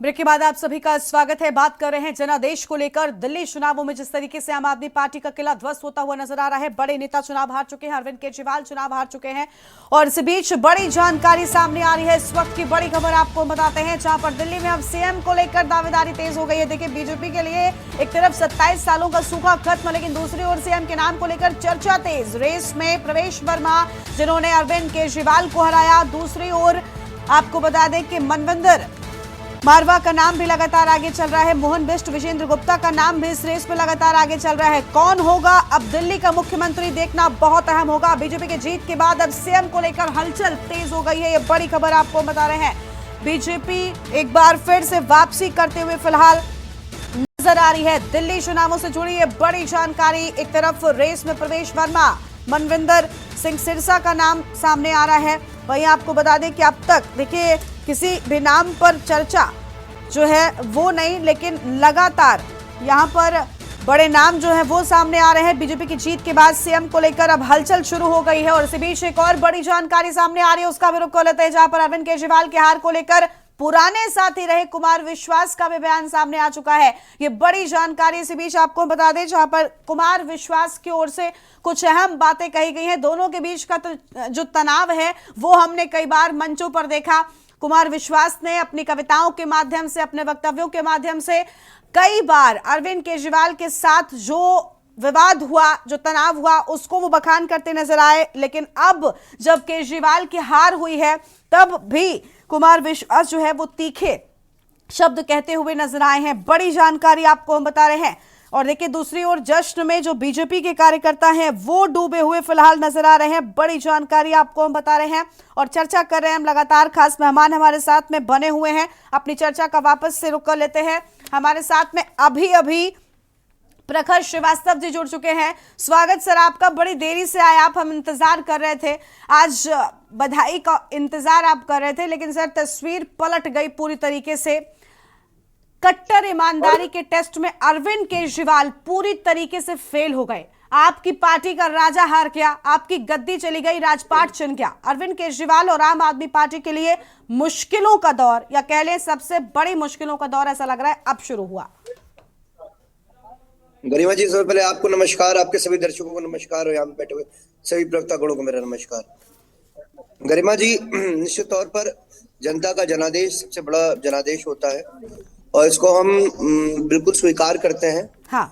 Break के बाद आप सभी का स्वागत है। बात कर रहे हैं जनादेश को लेकर। दिल्ली चुनावों में जिस तरीके से आम आदमी पार्टी का किला ध्वस्त होता हुआ नजर आ रहा है, बड़े नेता चुनाव हार चुके हैं, अरविंद केजरीवाल चुनाव हार चुके हैं और इस बीच बड़ी जानकारी सामने आ रही है। इस वक्त की बड़ी खबर आपको बताते हैं, जहां पर दिल्ली में अब सीएम को लेकर दावेदारी तेज हो गई है। देखिए, बीजेपी के लिए एक तरफ 27 सालों का सूखा खत्म, लेकिन दूसरी ओर सीएम के नाम को लेकर चर्चा तेज। रेस में प्रवेश वर्मा, जिन्होंने अरविंद केजरीवाल को हराया। दूसरी ओर आपको बता दें कि मनविंदर मारवा का नाम भी लगातार आगे चल रहा है। मोहन बिष्ट, विजेंद्र गुप्ता का नाम भी इस रेस में लगातार आगे चल रहा है। कौन होगा अब दिल्ली का मुख्यमंत्री, देखना बहुत अहम होगा। बीजेपी के जीत के बाद अब सीएम को लेकर हलचल तेज हो गई है। ये बड़ी खबर आपको बता रहे हैं। बीजेपी एक बार फिर से वापसी करते हुए फिलहाल नजर आ रही है। दिल्ली चुनावों से जुड़ी ये बड़ी जानकारी। एक तरफ रेस में प्रवेश वर्मा, मनविंदर सिंह सिरसा का नाम सामने आ रहा है। वहीं आपको बता दें कि अब तक देखिए किसी भी नाम पर चर्चा जो है वो नहीं, लेकिन लगातार यहां पर बड़े नाम जो है वो सामने आ रहे हैं। बीजेपी की जीत के बाद सीएम को लेकर अब हलचल शुरू हो गई है और इसी बीच एक और बड़ी जानकारी सामने आ रही है, उसका भी रुख कर लेते हैं, जहां पर अरविंद केजरीवाल के हार को लेकर पुराने साथी रहे कुमार विश्वास का भी बयान सामने आ चुका है। ये बड़ी जानकारी इसी बीच आपको बता दें, जहां पर कुमार विश्वास की ओर से कुछ अहम बातें कही गई हैं। दोनों के बीच का जो तनाव है वो हमने कई बार मंचों पर देखा। कुमार विश्वास ने अपनी कविताओं के माध्यम से, अपने वक्तव्यों के माध्यम से कई बार अरविंद केजरीवाल के साथ जो विवाद हुआ, जो तनाव हुआ, उसको वो बखान करते नजर आए। लेकिन अब जब केजरीवाल की हार हुई है, तब भी कुमार विश्वास जो है वो तीखे शब्द कहते हुए नजर आए हैं। बड़ी जानकारी आपको हम बता रहे हैं। और देखिए, दूसरी ओर जश्न में जो बीजेपी के कार्यकर्ता हैं वो डूबे हुए फिलहाल नजर आ रहे हैं। बड़ी जानकारी आपको हम बता रहे हैं और चर्चा कर रहे हैं हम लगातार। खास मेहमान हमारे साथ में बने हुए हैं। अपनी चर्चा का वापस से रुख कर लेते हैं। हमारे साथ में अभी प्रखर श्रीवास्तव जी जुड़ चुके हैं। स्वागत सर आपका। बड़ी देरी से आए आप, हम इंतजार कर रहे थे। आज बधाई का इंतजार आप कर रहे थे, लेकिन सर तस्वीर पलट गई पूरी तरीके से। कट्टर ईमानदारी के टेस्ट में अरविंद केजरीवाल पूरी तरीके से फेल हो गए। आपकी पार्टी का राजा हार गया, आपकी गद्दी चली गई, राजपाट छिन गया। अरविंद केजरीवाल और आम आदमी पार्टी के लिए मुश्किलों का दौर, या कह लें सबसे बड़ी मुश्किलों का दौर, ऐसा लग रहा है अब शुरू हुआ। गरिमा जी, सबसे पहले आपको नमस्कार, आपके सभी दर्शकों को नमस्कार और यहाँ पे बैठे हुए सभी प्रवक्तागणों को मेरा नमस्कार। गरिमा जी, निश्चित तौर पर जनता का जनादेश सबसे बड़ा जनादेश होता है और इसको हम बिल्कुल स्वीकार करते हैं। हाँ।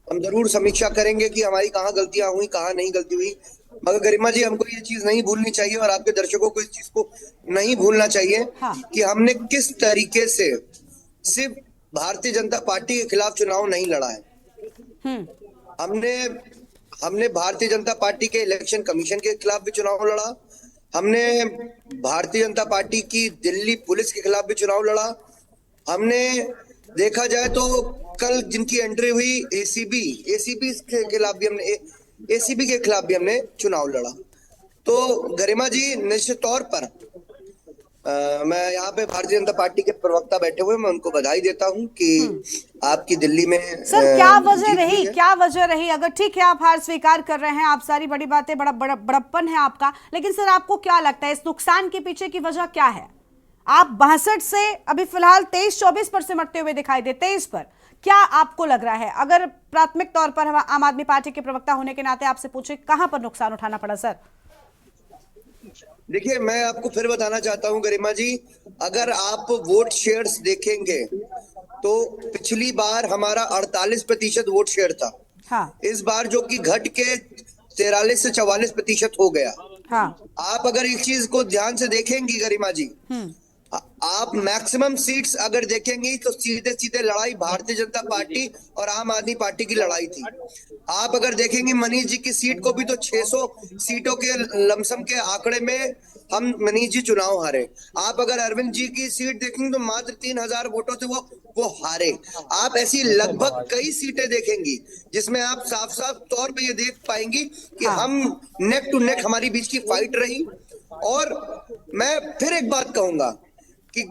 हम जरूर समीक्षा करेंगे कि हमारी कहाँ गलतियां हुई, कहाँ नहीं गलती हुई। मगर गरिमा जी, हमको ये चीज नहीं भूलनी चाहिए और आपके दर्शकों को इस चीज को नहीं भूलना चाहिए। हाँ। कि हमने किस तरीके से सिर्फ भारतीय जनता पार्टी के खिलाफ चुनाव नहीं लड़ा है। हमने भारतीय जनता पार्टी के इलेक्शन कमीशन के खिलाफ भी चुनाव लड़ा। हमने भारतीय जनता पार्टी की दिल्ली पुलिस के खिलाफ भी चुनाव लड़ा। हमने देखा जाए तो कल जिनकी एंट्री हुई एसीबी के खिलाफ भी हमने चुनाव लड़ा। तो गरिमा जी, निश्चित तौर पर मैं यहाँ पे भारतीय जनता पार्टी के प्रवक्ता बैठे हुए, मैं उनको बधाई देता हूँ कि आपकी दिल्ली में सर क्या वजह रही? अगर ठीक है आप हार स्वीकार कर रहे हैं, आप सारी बड़ी बातें, बड़प्पन है आपका, लेकिन सर आपको क्या लगता है इस नुकसान के पीछे की वजह क्या है? आप 62 से अभी फिलहाल 23-24 पर सिमटते हुए दिखाई दे। 23 पर क्या आपको लग रहा है? अगर प्राथमिक तौर पर हम आम आदमी पार्टी के प्रवक्ता होने के नाते आपसे पूछे, कहां पर नुकसान उठाना पड़ा सर? देखिए, मैं आपको फिर बताना चाहता हूं गरिमा जी, अगर आप वोट शेयर्स देखेंगे तो पिछली बार हमारा 48% वोट शेयर था। हाँ। इस बार जो कि घट के 43 से 44% हो गया। हाँ। आप अगर इस चीज को ध्यान से देखेंगी गरिमा जी, आप मैक्सिमम सीट्स अगर देखेंगी तो सीधे सीधे लड़ाई भारतीय जनता पार्टी और आम आदमी पार्टी की लड़ाई थी। आप अगर देखेंगे मनीष जी की सीट को भी तो 600 सीटों के लमसम के आंकड़े में हम मनीष जी चुनाव हारे। आप अगर अरविंद जी की सीट देखेंगे तो मात्र 3000 वोटों से वो हारे। आप ऐसी लगभग कई सीटें देखेंगी जिसमें आप साफ साफ तौर पे ये देख पाएंगी कि हम नेक टू नेक हमारी बीच की फाइट रही। और मैं फिर एक बात कहूंगा कि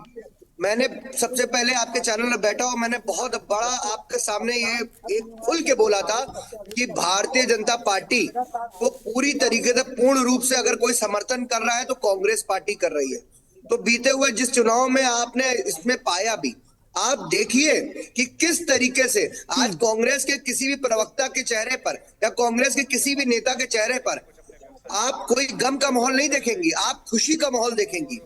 मैंने सबसे पहले आपके चैनल में बैठा और मैंने बहुत बड़ा आपके सामने ये एक खुल के बोला था कि भारतीय जनता पार्टी को पूरी तरीके से पूर्ण रूप से अगर कोई समर्थन कर रहा है तो कांग्रेस पार्टी कर रही है। तो बीते हुए जिस चुनाव में आपने इसमें पाया भी आप देखिए कि किस तरीके से आज कांग्रेस के किसी भी प्रवक्ता के चेहरे पर या कांग्रेस के किसी भी नेता के चेहरे पर आप कोई गम का माहौल नहीं देखेंगी, आप खुशी का माहौल देखेंगी।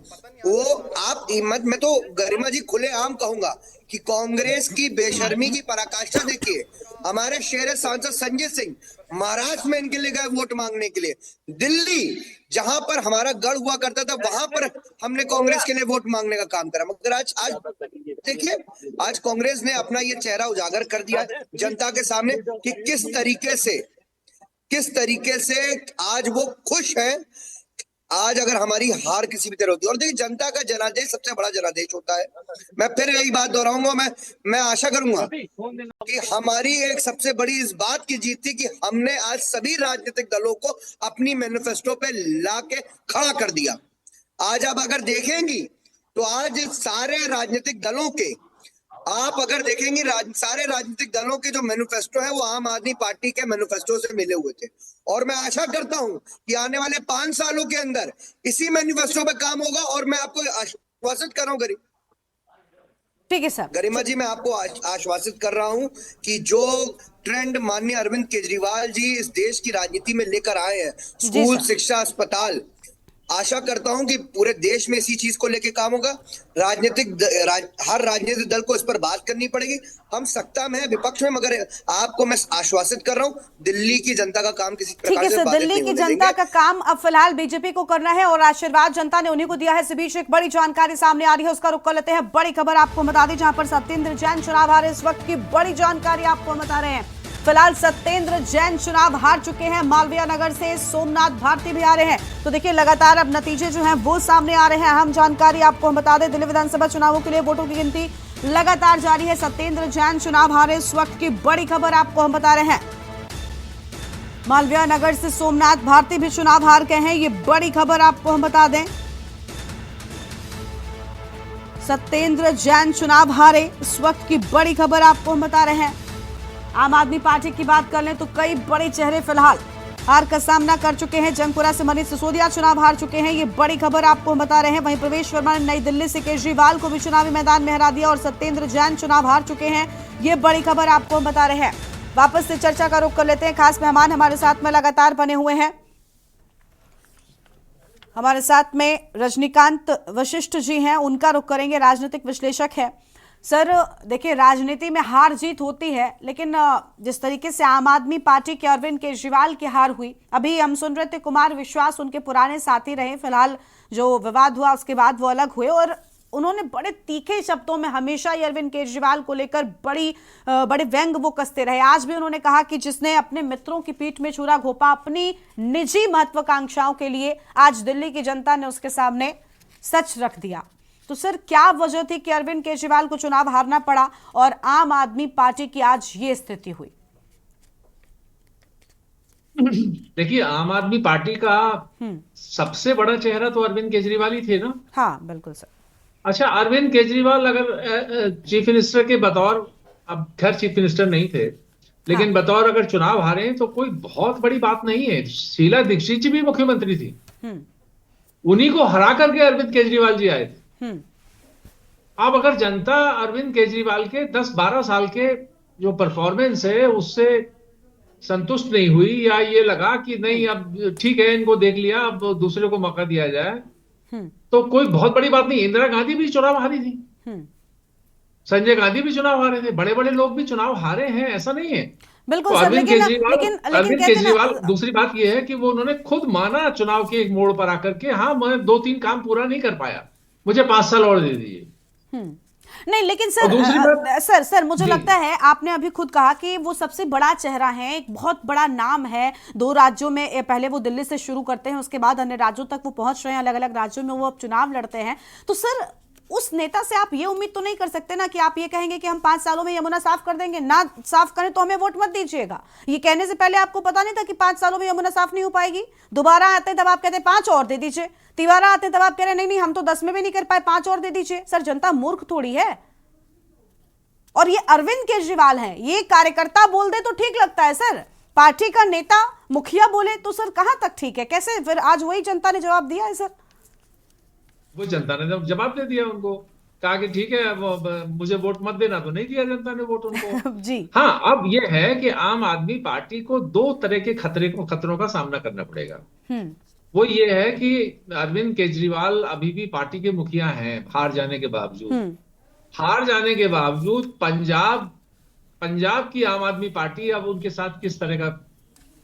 वो आप मैं तो गरिमा जी खुलेआम कहूंगा कि कांग्रेस की बेशर्मी की पराकाष्ठा देखिए। हमारे शेर सांसद संजय सिंह महाराष्ट्र में इनके लिए गए वोट मांगने के लिए, दिल्ली जहां पर हमारा गढ़ हुआ करता था वहां पर हमने कांग्रेस के लिए वोट मांगने का काम करा। मगर आज देखिए, आज कांग्रेस ने अपना ये चेहरा उजागर कर दिया जनता के सामने कि किस तरीके से आज वो खुश है। आज अगर हमारी हार किसी भी तरह होती है, और देखिए जनता का जनादेश सबसे बड़ा जनादेश होता है। मैं फिर यही बात दोहराऊंगा, मैं आशा करूंगा कि हमारी एक सबसे बड़ी इस बात की जीत थी कि हमने आज सभी राजनीतिक दलों को अपनी मैनिफेस्टो पे लाके खड़ा कर दिया। आज आप अगर देखेंगी तो आज सारे राजनीतिक दलों के, आप अगर देखेंगे सारे राजनीतिक दलों के जो मैनिफेस्टो है वो आम आदमी पार्टी के मैनिफेस्टो से मिले हुए थे। और मैं आशा करता हूं कि आने वाले 5 सालों के अंदर इसी मैनिफेस्टो पे काम होगा। और मैं आपको आश्वासित कर रहा हूं ठीक है सर, गरिमा जी, मैं आपको आश्वासित कर रहा हूं कि जो ट्रेंड माननीय अरविंद केजरीवाल जी इस देश की राजनीति में लेकर आए हैं, स्कूल, शिक्षा, अस्पताल, आशा करता हूं कि पूरे देश में इसी चीज को लेके काम होगा। हर राजनीतिक दल को इस पर बात करनी पड़ेगी। हम सत्ता में है, विपक्ष में, मगर आपको मैं आश्वासित कर रहा हूं दिल्ली की जनता का काम किसी प्रकार से बाधित दिल्ली की जनता का काम अब फिलहाल बीजेपी को करना है और आशीर्वाद जनता ने उन्हीं को दिया है। इस बीच एक बड़ी जानकारी सामने आ रही है, उसका रुख कर लेते हैं। बड़ी खबर आपको बता दें, जहां पर सत्येंद्र जैन चुनाव हारे, इस वक्त की बड़ी जानकारी आपको बता रहे हैं। फिलहाल सत्येंद्र जैन चुनाव हार चुके हैं। मालवीय नगर से सोमनाथ भारती भी आ रहे हैं। तो देखिए लगातार अब नतीजे जो हैं वो सामने आ रहे हैं। अहम जानकारी आपको हम बता दें, दिल्ली विधानसभा चुनावों के लिए वोटों की गिनती लगातार जारी है। सत्येंद्र जैन चुनाव हारे, इस वक्त की बड़ी खबर आपको हम बता रहे हैं। मालवीय नगर से सोमनाथ भारती भी चुनाव हार गए हैं, ये बड़ी खबर आपको हम बता दें। सत्येंद्र जैन चुनाव हारे, इस वक्त की बड़ी खबर आपको हम बता रहे हैं। आम आदमी पार्टी की बात कर लें तो कई बड़े चेहरे फिलहाल हार का सामना कर चुके हैं। जंगपुरा से मनीष सिसोदिया चुनाव हार चुके हैं, ये बड़ी खबर आपको हम बता रहे हैं। वहीं प्रवेश वर्मा ने नई दिल्ली से केजरीवाल को भी चुनावी मैदान में हरा दिया और सत्येंद्र जैन चुनाव हार चुके हैं, ये बड़ी खबर आपको हम बता रहे हैं। वापस से चर्चा का रुख कर लेते हैं। खास मेहमान हमारे साथ में लगातार बने हुए हैं। हमारे साथ में रजनीकांत वशिष्ठ जी हैं, उनका रुख करेंगे, राजनीतिक विश्लेषक है। सर देखिए, राजनीति में हार जीत होती है, लेकिन जिस तरीके से आम आदमी पार्टी के अरविंद केजरीवाल की हार हुई, अभी हम सुन रहे थे कुमार विश्वास उनके पुराने साथी रहे, फिलहाल जो विवाद हुआ उसके बाद वो अलग हुए और उन्होंने बड़े तीखे शब्दों में हमेशा ही अरविंद केजरीवाल को लेकर बड़े व्यंग वो कसते रहे। आज भी उन्होंने कहा कि जिसने अपने मित्रों की पीठ में छुरा घोंपा अपनी निजी महत्वाकांक्षाओं के लिए, आज दिल्ली की जनता ने उसके सामने सच रख दिया। तो सर क्या वजह थी कि अरविंद केजरीवाल को चुनाव हारना पड़ा और आम आदमी पार्टी की आज ये स्थिति हुई? देखिए, आम आदमी पार्टी का सबसे बड़ा चेहरा तो अरविंद केजरीवाल ही थे ना। हाँ बिल्कुल सर। अच्छा, अरविंद केजरीवाल अगर चीफ मिनिस्टर के बतौर, अब खैर चीफ मिनिस्टर नहीं थे, लेकिन बतौर अगर चुनाव हारे तो कोई बहुत बड़ी बात नहीं है। शीला दीक्षित जी भी मुख्यमंत्री थी, उन्हीं को हरा करके अरविंद केजरीवाल जी आए थे। अब अगर जनता अरविंद केजरीवाल के 10-12 साल के जो परफॉर्मेंस है उससे संतुष्ट नहीं हुई, या ये लगा कि नहीं अब ठीक है इनको देख लिया, अब दूसरे को मौका दिया जाए, तो कोई बहुत बड़ी बात नहीं। इंदिरा गांधी भी चुनाव हारी थी, संजय गांधी भी चुनाव हारे थे, बड़े बड़े लोग भी चुनाव हारे हैं, ऐसा नहीं है। बिल्कुल तो सर, अरविंद केजरीवाल लेकिन दूसरी बात यह है कि वो उन्होंने खुद माना चुनाव के एक मोड़ पर आकर के, हाँ मैं 2-3 काम पूरा नहीं कर पाया, मुझे 5 साल और दे दीजिए। नहीं, लेकिन सर मुझे लगता है आपने अभी खुद कहा कि वो सबसे बड़ा चेहरा है, एक बहुत बड़ा नाम है। 2 राज्यों में, पहले वो दिल्ली से शुरू करते हैं, उसके बाद अन्य राज्यों तक वो पहुंच रहे हैं, अलग अलग राज्यों में वो अब चुनाव लड़ते हैं। तो सर उस नेता से आप ये उम्मीद तो नहीं कर सकते ना कि आप ये कहेंगे कि हम 5 सालों में यमुना साफ कर देंगे, ना साफ करें तो हमें वोट मत दीजिएगा। ये कहने से पहले आपको पता नहीं था कि 5 सालों में यमुना साफ नहीं हो पाएगी? दोबारा आते तब आप कहते 5 और दे दीजिए, तिवारा आते तब आप कह रहे नहीं हम तो 10 में भी नहीं कर पाए, 5 और दे दीजिए। सर जनता मूर्ख थोड़ी है। और ये अरविंद केजरीवाल हैं, ये कार्यकर्ता बोल दे तो ठीक लगता है सर, पार्टी का नेता मुखिया बोले तो सर कहां तक ठीक है? कैसे फिर आज वही जनता ने जवाब दिया है सर? वो जनता ने जवाब दे दिया उनको। कहा कि ठीक है मुझे वोट मत देना, तो नहीं दिया जनता ने वोट उनको। जी। हाँ, अब ये है कि आम आदमी पार्टी को दो तरह के खतरों का सामना करना पड़ेगा। हम्म। वो ये है कि अरविंद केजरीवाल अभी भी पार्टी के मुखिया हैं, हम्म। हार जाने के बावजूद पंजाब पंजाब की आम आदमी पार्टी अब उनके साथ किस तरह का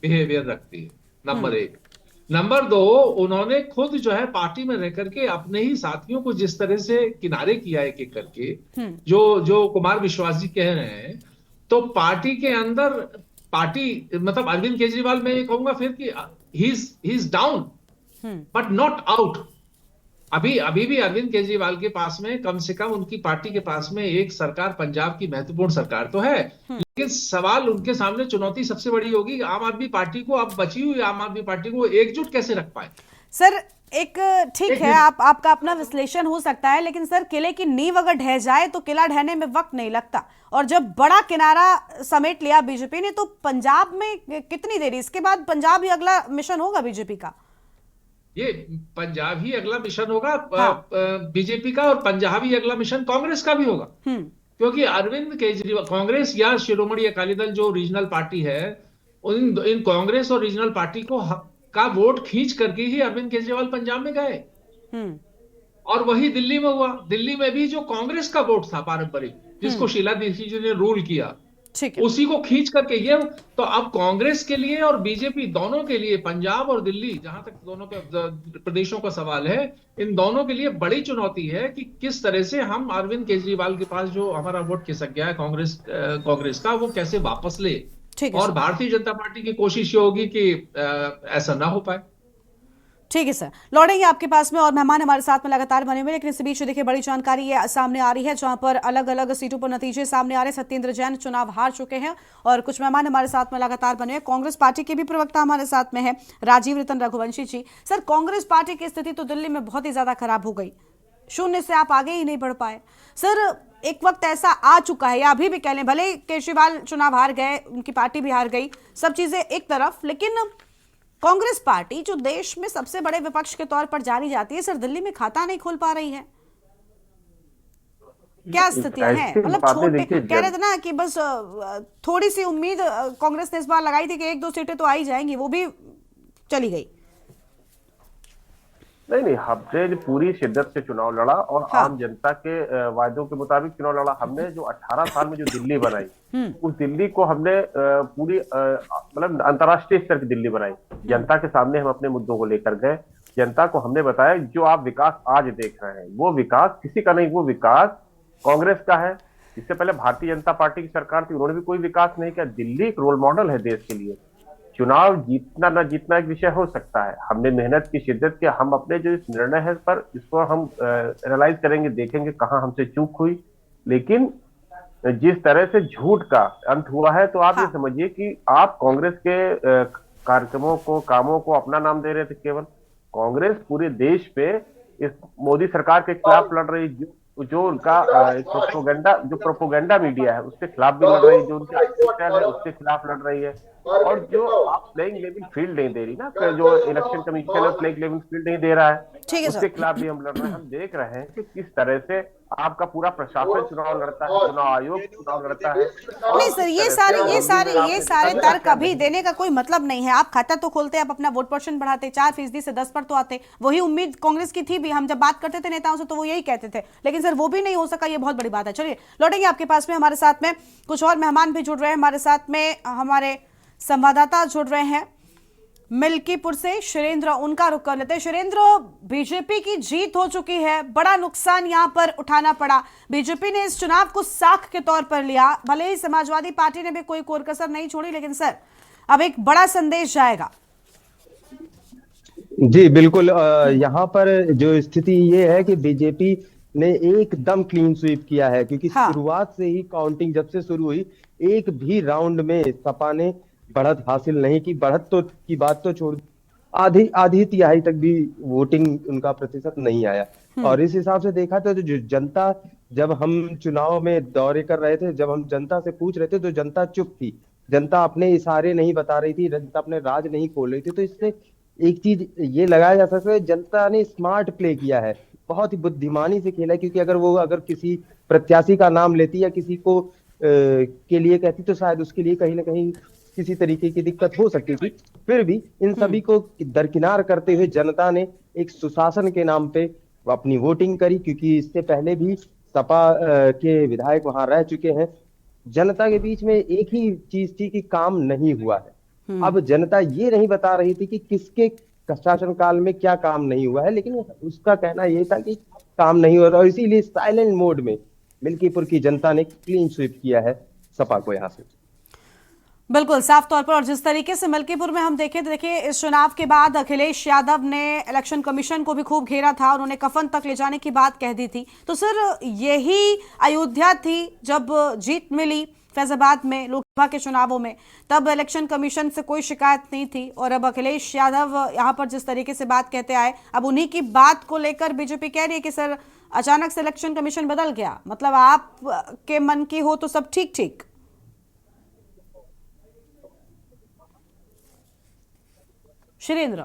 बिहेवियर रखती है, नंबर हम्म। एक। नंबर दो, उन्होंने खुद जो है पार्टी में रह करके अपने ही साथियों को जिस तरह से किनारे किया एक एक करके, हम्म। जो जो कुमार विश्वास जी कह रहे हैं, तो पार्टी के अंदर पार्टी मतलब अरविंद केजरीवाल, मैं ये कहूंगा फिर कि he is down hmm. But not out. अभी अभी भी अरविंद केजरीवाल के पास में कम से कम उनकी पार्टी के पास में एक सरकार, पंजाब की महत्वपूर्ण सरकार तो है, लेकिन सवाल उनके सामने, चुनौती सबसे बड़ी होगी कि आम आदमी पार्टी को, अब बची हुई आम आदमी पार्टी को एकजुट कैसे रख पाए। सर एक ठीक एक है, आपका अपना विश्लेषण हो सकता है, लेकिन सर किले की नींव अगर ढह जाए तो किला ढहने में वक्त नहीं लगता, और जब बड़ा किनारा समेट लिया बीजेपी ने, तो पंजाब में कितनी देरी, इसके बाद पंजाब ही अगला मिशन होगा बीजेपी का। ये पंजाब ही अगला मिशन होगा हाँ। बीजेपी का, और पंजाब ही अगला मिशन कांग्रेस का भी होगा। हम्म। क्योंकि अरविंद केजरीवाल, कांग्रेस या शिरोमणि अकाली दल जो रीजनल पार्टी है, इन कांग्रेस और रीजनल पार्टी का वोट खींच करके ही अरविंद केजरीवाल पंजाब में गए। हम्म। और वही दिल्ली में हुआ। दिल्ली में भी जो कांग्रेस का वोट था पारंपरिक, जिसको शीला दीक्षित जी ने रूल किया, ठीक है। उसी को खींच करके ये, तो अब कांग्रेस के लिए और बीजेपी दोनों के लिए, पंजाब और दिल्ली, जहां तक दोनों के प्रदेशों का सवाल है, इन दोनों के लिए बड़ी चुनौती है कि किस तरह से हम अरविंद केजरीवाल के पास जो हमारा वोट खिसक गया है कांग्रेस का, वो कैसे वापस ले। ठीक है और सर। भारतीय जनता पार्टी की कोशिश ये होगी कि ऐसा ना हो पाए। ठीक है सर, लौटेंगे आपके पास में, और मेहमान हमारे साथ में लगातार बने हुए, लेकिन इस बीच देखिए बड़ी जानकारी ये सामने आ रही है, जहां पर अलग अलग सीटों पर नतीजे सामने आ रहे हैं। सत्येंद्र जैन चुनाव हार चुके हैं, और कुछ मेहमान हमारे साथ में लगातार बने हुए। कांग्रेस पार्टी के भी प्रवक्ता हमारे साथ में है, राजीव रतन रघुवंशी जी। सर, कांग्रेस पार्टी की स्थिति तो दिल्ली में बहुत ही ज्यादा खराब हो गई, शून्य से आप आगे ही नहीं बढ़ पाए। सर, एक वक्त ऐसा आ चुका है, या अभी भी कह लें, भले केजरीवाल चुनाव हार गए, उनकी पार्टी भी हार गई, सब चीजें एक तरफ, लेकिन कांग्रेस पार्टी जो देश में सबसे बड़े विपक्ष के तौर पर जानी जाती है, सर दिल्ली में खाता नहीं खोल पा रही है। क्या स्थितियां हैं? मतलब छोटे कह रहे थे ना कि बस थोड़ी सी उम्मीद कांग्रेस ने इस बार लगाई थी कि एक दो सीटें तो आ ही जाएंगी, वो भी चली गई। नहीं, हमने पूरी शिद्दत से चुनाव लड़ा, और हाँ। आम जनता के वायदों के मुताबिक चुनाव लड़ा। हमने जो 18 साल में जो दिल्ली बनाई, उस दिल्ली को हमने पूरी मतलब अंतर्राष्ट्रीय स्तर की दिल्ली बनाई। जनता के सामने हम अपने मुद्दों को लेकर गए, जनता को हमने बताया जो आप विकास आज देख रहे हैं वो विकास किसी का नहीं, वो विकास कांग्रेस का है। इससे पहले भारतीय जनता पार्टी की सरकार थी, उन्होंने भी कोई विकास नहीं किया। दिल्ली एक रोल मॉडल है देश के लिए। चुनाव जीतना ना जीतना एक विषय हो सकता है, हमने मेहनत की, शिद्दत की, हम अपने जो इस निर्णय है पर इसको हम एनालाइज करेंगे, देखेंगे कहाँ हमसे चूक हुई। लेकिन जिस तरह से झूठ का अंत हुआ है, तो आप ये समझिए कि आप कांग्रेस के कार्यक्रमों को, कामों को अपना नाम दे रहे थे। केवल कांग्रेस पूरे देश पे इस मोदी सरकार के खिलाफ लड़ रही, जो उनका प्रोपोगेंडा मीडिया है उसके खिलाफ भी लड़ रही है, जो उनके है उसके खिलाफ लड़ रही है। और जो आप प्लेइंग लेवल फील्ड नहीं दे रही ना, जो इलेक्शन कमीशन है प्लेइंग लेवल फील्ड नहीं दे रहा है, उसके खिलाफ भी हम लड़ रहे हैं। हम देख रहे हैं कि किस तरह से आपका पूरा प्रशासन चुनाव लड़ता है, चुनाव आयोग चुनाव लड़ता है। नहीं सर, ये सारे तर्क अभी देने का कोई मतलब नहीं है। आप खाता तो खोलते, आप अपना वोट परसेंट बढ़ाते, 4% से 10 पर तो आते। वही उम्मीद कांग्रेस की थी भी, हम जब बात करते थे नेताओं से तो वो यही कहते थे, लेकिन सर वो भी नहीं हो सका, ये बहुत बड़ी बात है। चलिए लौटेंगे आपके पास में, हमारे साथ में कुछ और मेहमान भी जुड़ रहे हैं, हमारे साथ में हमारे संवाददाता जुड़ रहे हैं मिल्कीपुर से, शिरेंद्र, उनका रुख कर लेते हैं। शिरेंद्र, बीजेपी की जीत हो चुकी है, बड़ा नुकसान यहां पर उठाना पड़ा। बीजेपी ने इस चुनाव को साख के तौर पर लिया, भले ही समाजवादी पार्टी ने भी कोई कोरकसर नहीं छोड़ी, लेकिन सर अब एक बड़ा संदेश जाएगा। जी बिल्कुल, यहाँ पर जो स्थिति ये है कि बीजेपी ने एकदम क्लीन स्वीप किया है, क्योंकि शुरुआत से ही काउंटिंग जब से शुरू हुई, एक भी राउंड में सपा ने बढ़त हासिल नहीं की। बढ़त तो की बात तो छोड़, आधी तिहाई तक भी वोटिंग उनका प्रतिशत नहीं आया। और इस हिसाब से देखा तो जो जनता, जब हम चुनाव में दौरे कर रहे थे, जब हम जनता से पूछ रहे थे, तो जनता चुप थी, जनता अपने इशारे नहीं बता रही थी, जनता अपने राज नहीं खोल रही थी। तो इससे एक चीज ये लगाया जा सकता है, जनता ने स्मार्ट प्ले किया है। बहुत ही बुद्धिमानी से खेला है, क्योंकि अगर किसी प्रत्याशी का नाम लेती या किसी को के लिए कहती तो शायद उसके लिए कहीं ना कहीं किसी तरीके की दिक्कत हो सकती थी। फिर भी इन सभी को दरकिनार करते हुए जनता ने एक सुशासन के नाम पे अपनी वोटिंग करी, क्योंकि इससे पहले भी सपा के विधायक वहां रह चुके हैं। जनता के बीच में एक ही चीज थी कि काम नहीं हुआ है। अब जनता ये नहीं बता रही थी कि किसके शासनकाल में क्या काम नहीं हुआ है, लेकिन उसका कहना यह था कि काम नहीं हुआ, और इसीलिए साइलेंट मोड में मिल्कीपुर की जनता ने क्लीन स्वीप किया है सपा को यहां से। बिल्कुल साफ तौर पर। और जिस तरीके से मलकीपुर में हम देखें तो देखिए, इस चुनाव के बाद अखिलेश यादव ने इलेक्शन कमीशन को भी खूब घेरा था, उन्होंने कफन तक ले जाने की बात कह दी थी। तो सर यही अयोध्या थी जब जीत मिली फैजाबाद में लोकसभा के चुनावों में, तब इलेक्शन कमीशन से कोई शिकायत नहीं थी, और अब अखिलेश यादव यहाँ पर जिस तरीके से बात कहते आए, अब उन्हीं की बात को लेकर बीजेपी कह रही है कि सर अचानक से इलेक्शन कमीशन बदल गया, मतलब आप के मन की हो तो सब ठीक ठीक। शिरेंद्र,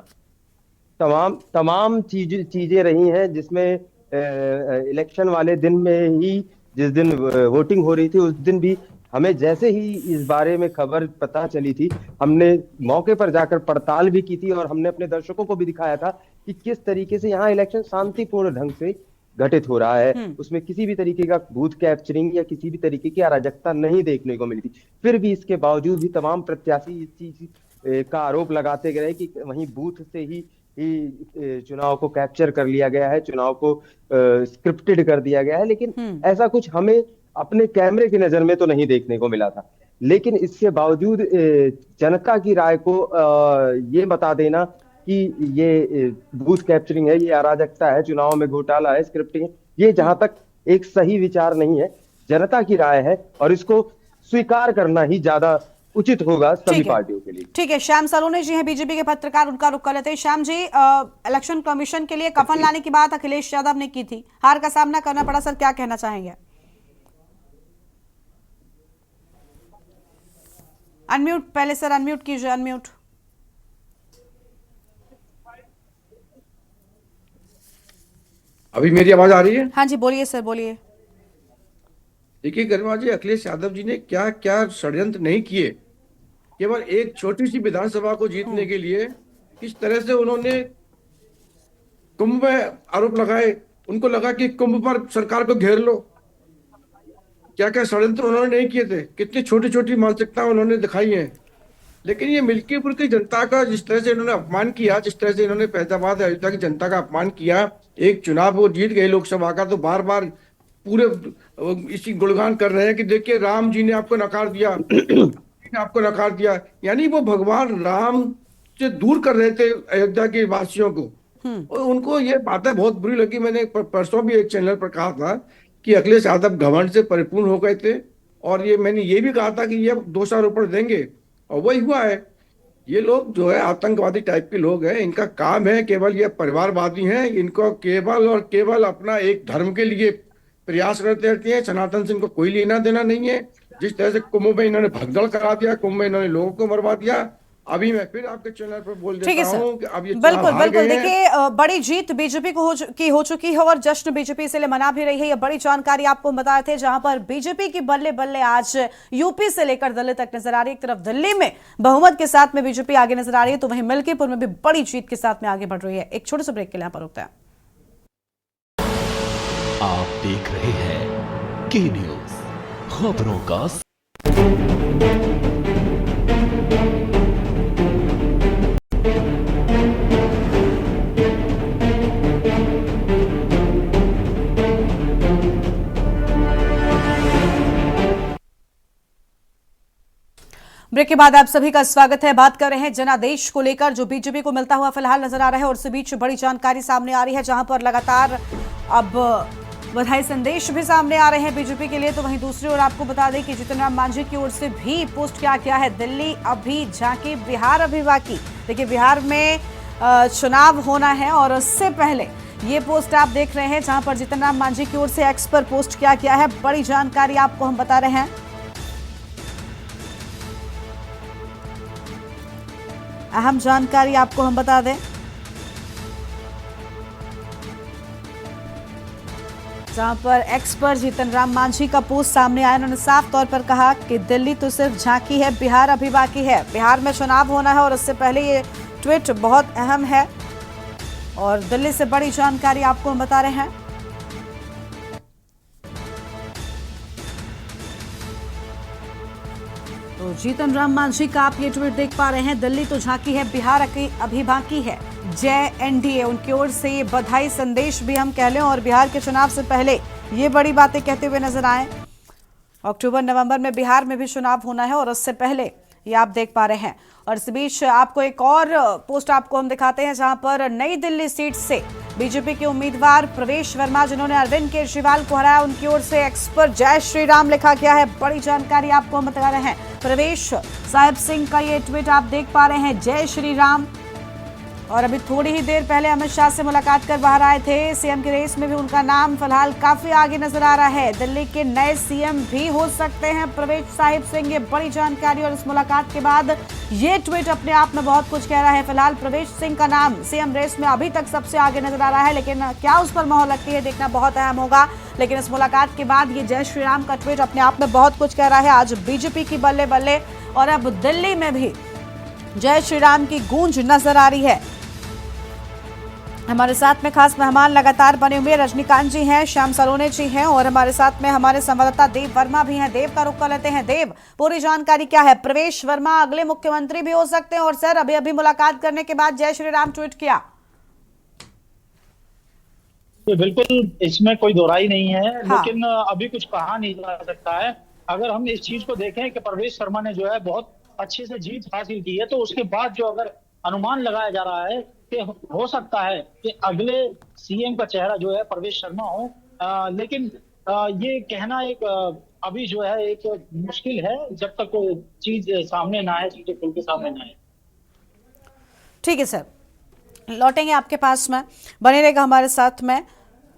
तमाम चीजें रही हैं, जिसमें इलेक्शन वाले दिन में ही, जिस दिन वोटिंग हो रही थी उस दिन भी हमें जैसे ही इस बारे में खबर पता चली थी, हमने मौके पर जाकर पड़ताल भी की थी, और हमने अपने दर्शकों को भी दिखाया था कि किस तरीके से यहाँ इलेक्शन शांतिपूर्ण ढंग से घटित हो रहा है। उसमें किसी भी तरीके का बूथ कैप्चरिंग या किसी भी तरीके की अराजकता नहीं देखने को मिली थी। फिर भी इसके बावजूद भी तमाम प्रत्याशी इस चीज का आरोप लगाते गए कि वहीं बूथ से ही चुनाव को कैप्चर कर लिया गया है, चुनाव को स्क्रिप्टेड कर दिया गया है। लेकिन ऐसा कुछ हमें अपने कैमरे की नजर में तो नहीं देखने को मिला था। लेकिन इसके बावजूद जनता की राय को ये बता देना कि ये बूथ कैप्चरिंग है, ये अराजकता है, चुनाव में घोटाला है, स्क्रिप्टिंग है, ये जहां तक एक सही विचार नहीं है। जनता की राय है और इसको स्वीकार करना ही ज्यादा उचित होगा सभी पार्टियों के लिए। ठीक है, श्याम सलोने जी हैं बीजेपी के पत्रकार, उनका रुख कर लेते हैं। श्याम जी, इलेक्शन कमीशन के लिए कफन लाने की बात अखिलेश यादव ने की थी, हार का सामना करना पड़ा, सर क्या कहना चाहेंगे? अनम्यूट पहले सर, अनम्यूट कीजिए, अनम्यूट। अभी मेरी आवाज आ रही है? हाँ जी बोलिए सर, बोलिए। देखिए गरिमा जी, अखिलेश यादव जी ने क्या क्या षड्यंत्र नहीं किए। केवल एक छोटी सी विधानसभा को जीतने के लिए किस तरह से उन्होंने कुंभ में आरोप लगाए, उनको लगा कि कुंभ पर सरकार को घेर लो। क्या क्या षड्यंत्र उन्होंने नहीं किए थे, कितनी छोटी छोटी मानसिकता उन्होंने दिखाई है। लेकिन ये मिल्कीपुर की जनता का जिस तरह से इन्होंने अपमान किया, जिस तरह से इन्होंने फैजाबाद अयोध्या की जनता का अपमान किया, एक चुनाव वो जीत गए लोकसभा का, तो बार बार पूरे इसी गुणगान कर रहे हैं कि देखिए राम जी ने आपको नकार दिया, आपको नकार दिया, यानी वो भगवान राम से दूर कर रहे थे अयोध्या के वासियों को। और उनको ये बातें बहुत बुरी लगी। मैंने परसों भी एक चैनल पर कहा था कि अखिलेश यादव घमंड से परिपूर्ण हो गए थे, और ये मैंने ये भी कहा था कि ये दोषारोपण देंगे, और वही हुआ है। ये लोग जो है आतंकवादी टाइप के लोग हैं, इनका काम है केवल, ये परिवारवादी हैं, इनको केवल और केवल अपना एक धर्म के लिए प्रयास करते रहते हैं। सनातन से इनको कोई लेना देना नहीं है। जिस तरह से कुंभ में इन्होंने भगदड़ करा दिया, कुंभ में इन्होंने लोगों को मरवा दिया। अभी मैं फिर आपके चैनल पर बोल देता हूं कि अब ये बिल्कुल बिल्कुल, देखिए बड़ी जीत बीजेपी को हो चुकी है, और जश्न बीजेपी इसलिए मना भी रही है। ये बड़ी जानकारी आपको बता रहे थे, जहां पर बीजेपी की बल्ले बल्ले आज यूपी से लेकर दिल्ली तक नजर आ रही है। एक तरफ दिल्ली में बहुमत के साथ में बीजेपी आगे नजर आ रही है, तो वहीं मिल्कीपुर में भी बड़ी जीत के साथ में आगे बढ़ रही है। एक छोटे से ब्रेक के लिए यहाँ पर रुकते हैं। आप देख रहे हैं के न्यूज, खबरों का। ब्रेक के बाद आप सभी का स्वागत है। बात कर रहे हैं जनादेश को लेकर, जो बीजेपी को मिलता हुआ फिलहाल नजर आ रहा है, और इसी बीच बड़ी जानकारी सामने आ रही है, जहां पर लगातार अब बधाई संदेश भी सामने आ रहे हैं बीजेपी के लिए। तो वहीं दूसरी ओर आपको बता दें कि जीतन राम मांझी की ओर से भी पोस्ट किया गया है, दिल्ली अभी झांकी, बिहार अभी बाकी। देखिए बिहार में चुनाव होना है, और उससे पहले ये पोस्ट आप देख रहे हैं, जहां पर जीतन राम मांझी की ओर से एक्स पर पोस्ट किया गया है। बड़ी जानकारी आपको हम बता रहे हैं, अहम जानकारी आपको हम बता दें। जहां पर एक्स पर जीतन राम मांझी का पोस्ट सामने आया। उन्होंने साफ तौर पर कहा कि दिल्ली तो सिर्फ झांकी है, बिहार अभी बाकी है। बिहार में चुनाव होना है और उससे पहले ये ट्वीट बहुत अहम है और दिल्ली से बड़ी जानकारी आपको हम बता रहे हैं। तो जीतन राम मांझी का आप ये ट्वीट देख पा रहे हैं। दिल्ली तो झांकी है, बिहार अभी बाकी है। जय एनडीए, उनकी ओर से ये बधाई संदेश भी हम कह लें और बिहार के चुनाव से पहले ये बड़ी बातें कहते हुए नजर आए। अक्टूबर नवंबर में बिहार में भी चुनाव होना है और उससे पहले ये आप देख पा रहे हैं। और इस बीच आपको एक और पोस्ट आपको हम दिखाते हैं जहां पर नई दिल्ली सीट से बीजेपी के उम्मीदवार प्रवेश वर्मा, जिन्होंने अरविंद केजरीवाल को हराया, उनकी ओर से एक्स पर जय श्री राम लिखा गया है। बड़ी जानकारी आपको हम बता रहे हैं। प्रवेश साहिब सिंह का ये ट्वीट आप देख पा रहे हैं, जय श्री राम। और अभी थोड़ी ही देर पहले अमित शाह से मुलाकात कर बाहर आए थे। सीएम की रेस में भी उनका नाम फिलहाल काफी आगे नजर आ रहा है। दिल्ली के नए सीएम भी हो सकते हैं प्रवेश साहिब सिंह, ये बड़ी जानकारी। और इस मुलाकात के बाद ये ट्वीट अपने आप में बहुत कुछ कह रहा है। फिलहाल प्रवेश सिंह का नाम सीएम रेस में अभी तक सबसे आगे नजर आ रहा है, लेकिन क्या उस पर मोहर लगती है देखना बहुत अहम होगा। लेकिन इस मुलाकात के बाद ये जय श्री राम का ट्वीट अपने आप में बहुत कुछ कह रहा है। आज बीजेपी की बल्ले बल्ले और अब दिल्ली में भी जय श्री राम की गूंज नजर आ रही है। हमारे साथ में खास मेहमान लगातार बने हुए रजनीकांत जी हैं, श्याम सलोने जी हैं और हमारे साथ में हमारे संवाददाता देव वर्मा भी हैं। देव का रुख कर लेते हैं। देव, पूरी जानकारी क्या है? प्रवेश वर्मा अगले मुख्यमंत्री भी हो सकते हैं और सर अभी मुलाकात करने के बाद जय श्री राम ट्वीट किया। बिल्कुल, इसमें कोई दोहराई नहीं है। हाँ। लेकिन अभी कुछ कहा नहीं जा सकता है। अगर हम इस चीज को देखें कि प्रवेश शर्मा ने जो है बहुत अच्छे से जीत हासिल की है, तो उसके बाद जो अगर अनुमान लगाया जा रहा है कि हो सकता है कि अगले सीएम का चेहरा जो है प्रवेश शर्मा हो, लेकिन ये कहना एक अभी जो है एक मुश्किल है जब तक कोई चीज सामने ना आए, चीजें खुल के सामने ना आए। ठीक है सर, लौटेंगे आपके पास में, बने रहेगा हमारे साथ में।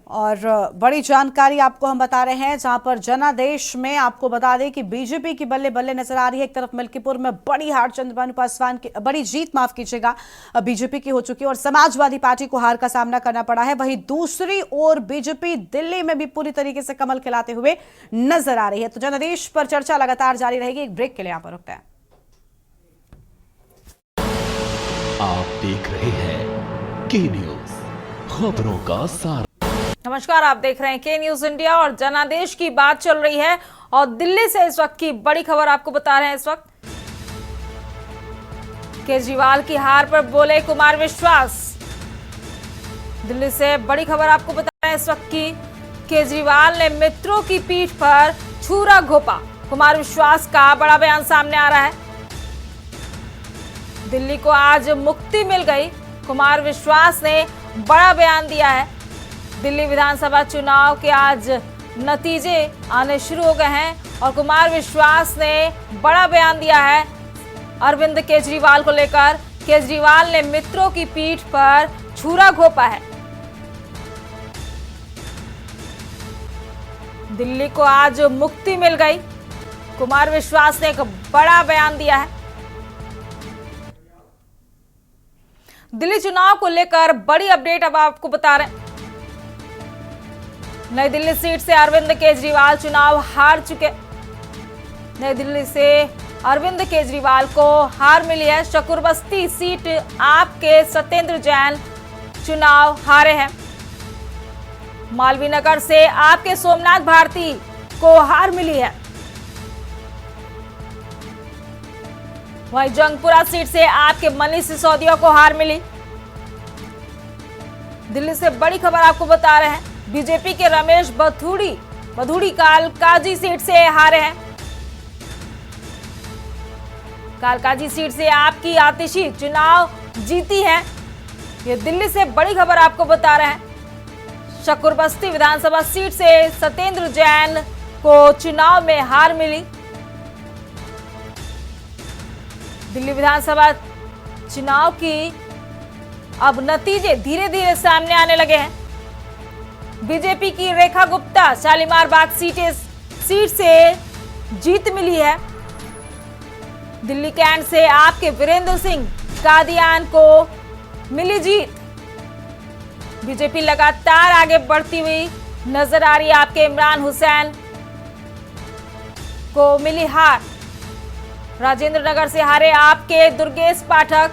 और बड़ी जानकारी आपको हम बता रहे हैं जहां पर जनादेश में आपको बता दें कि बीजेपी की बल्ले बल्ले नजर आ रही है। एक तरफ मिल्कीपुर में बड़ी हार चंद्रभानु पासवान की बड़ी जीत माफ कीजिएगा बीजेपी की हो चुकी है और समाजवादी पार्टी को हार का सामना करना पड़ा है। वहीं दूसरी ओर बीजेपी दिल्ली में भी पूरी तरीके से कमल खिलाते हुए नजर आ रही है। तो जनादेश पर चर्चा लगातार जारी रहेगी। एक ब्रेक के लिए यहां पर रुकते हैं। आप देख रहे हैं के न्यूज, खबरों का सार। नमस्कार, आप देख रहे हैं के न्यूज इंडिया और जनादेश की बात चल रही है और दिल्ली से इस वक्त की बड़ी खबर आपको बता रहे हैं। इस वक्त केजरीवाल की हार पर बोले कुमार विश्वास। दिल्ली से बड़ी खबर आपको बता रहे हैं इस वक्त की। केजरीवाल ने मित्रों की पीठ पर छुरा घोंपा। कुमार विश्वास का बड़ा बयान सामने आ रहा है। दिल्ली को आज मुक्ति मिल गई, कुमार विश्वास ने बड़ा बयान दिया है। दिल्ली विधानसभा चुनाव के आज नतीजे आने शुरू हो गए हैं और कुमार विश्वास ने बड़ा बयान दिया है अरविंद केजरीवाल को लेकर। केजरीवाल ने मित्रों की पीठ पर छुरा घोंपा है। दिल्ली को आज मुक्ति मिल गई, कुमार विश्वास ने एक बड़ा बयान दिया है। दिल्ली चुनाव को लेकर बड़ी अपडेट अब आपको बता रहे हैं। नई दिल्ली सीट से अरविंद केजरीवाल चुनाव हार चुके। नई दिल्ली से अरविंद केजरीवाल को हार मिली है। शकुरबस्ती सीट आपके सत्येंद्र जैन चुनाव हारे हैं। मालवीय नगर से आपके सोमनाथ भारती को हार मिली है। वहीं जंगपुरा सीट से आपके मनीष सिसोदिया को हार मिली। दिल्ली से बड़ी खबर आपको बता रहे हैं। बीजेपी के रमेश बथूड़ी कालकाजी सीट से हारे हैं। कालकाजी सीट से आपकी आतिशी चुनाव जीती है। ये दिल्ली से बड़ी खबर आपको बता रहे हैं। शकुरबस्ती विधानसभा सीट से सत्येंद्र जैन को चुनाव में हार मिली। दिल्ली विधानसभा चुनाव की अब नतीजे धीरे धीरे सामने आने लगे हैं। बीजेपी की रेखा गुप्ता शालीमार बाग सीट से जीत मिली है। दिल्ली कैंट से आपके वीरेंद्र सिंह कादियान को मिली जीत। बीजेपी लगातार आगे बढ़ती हुई नजर आ रही है आपके इमरान हुसैन को मिली हार। राजेंद्र नगर से हारे आपके दुर्गेश पाठक।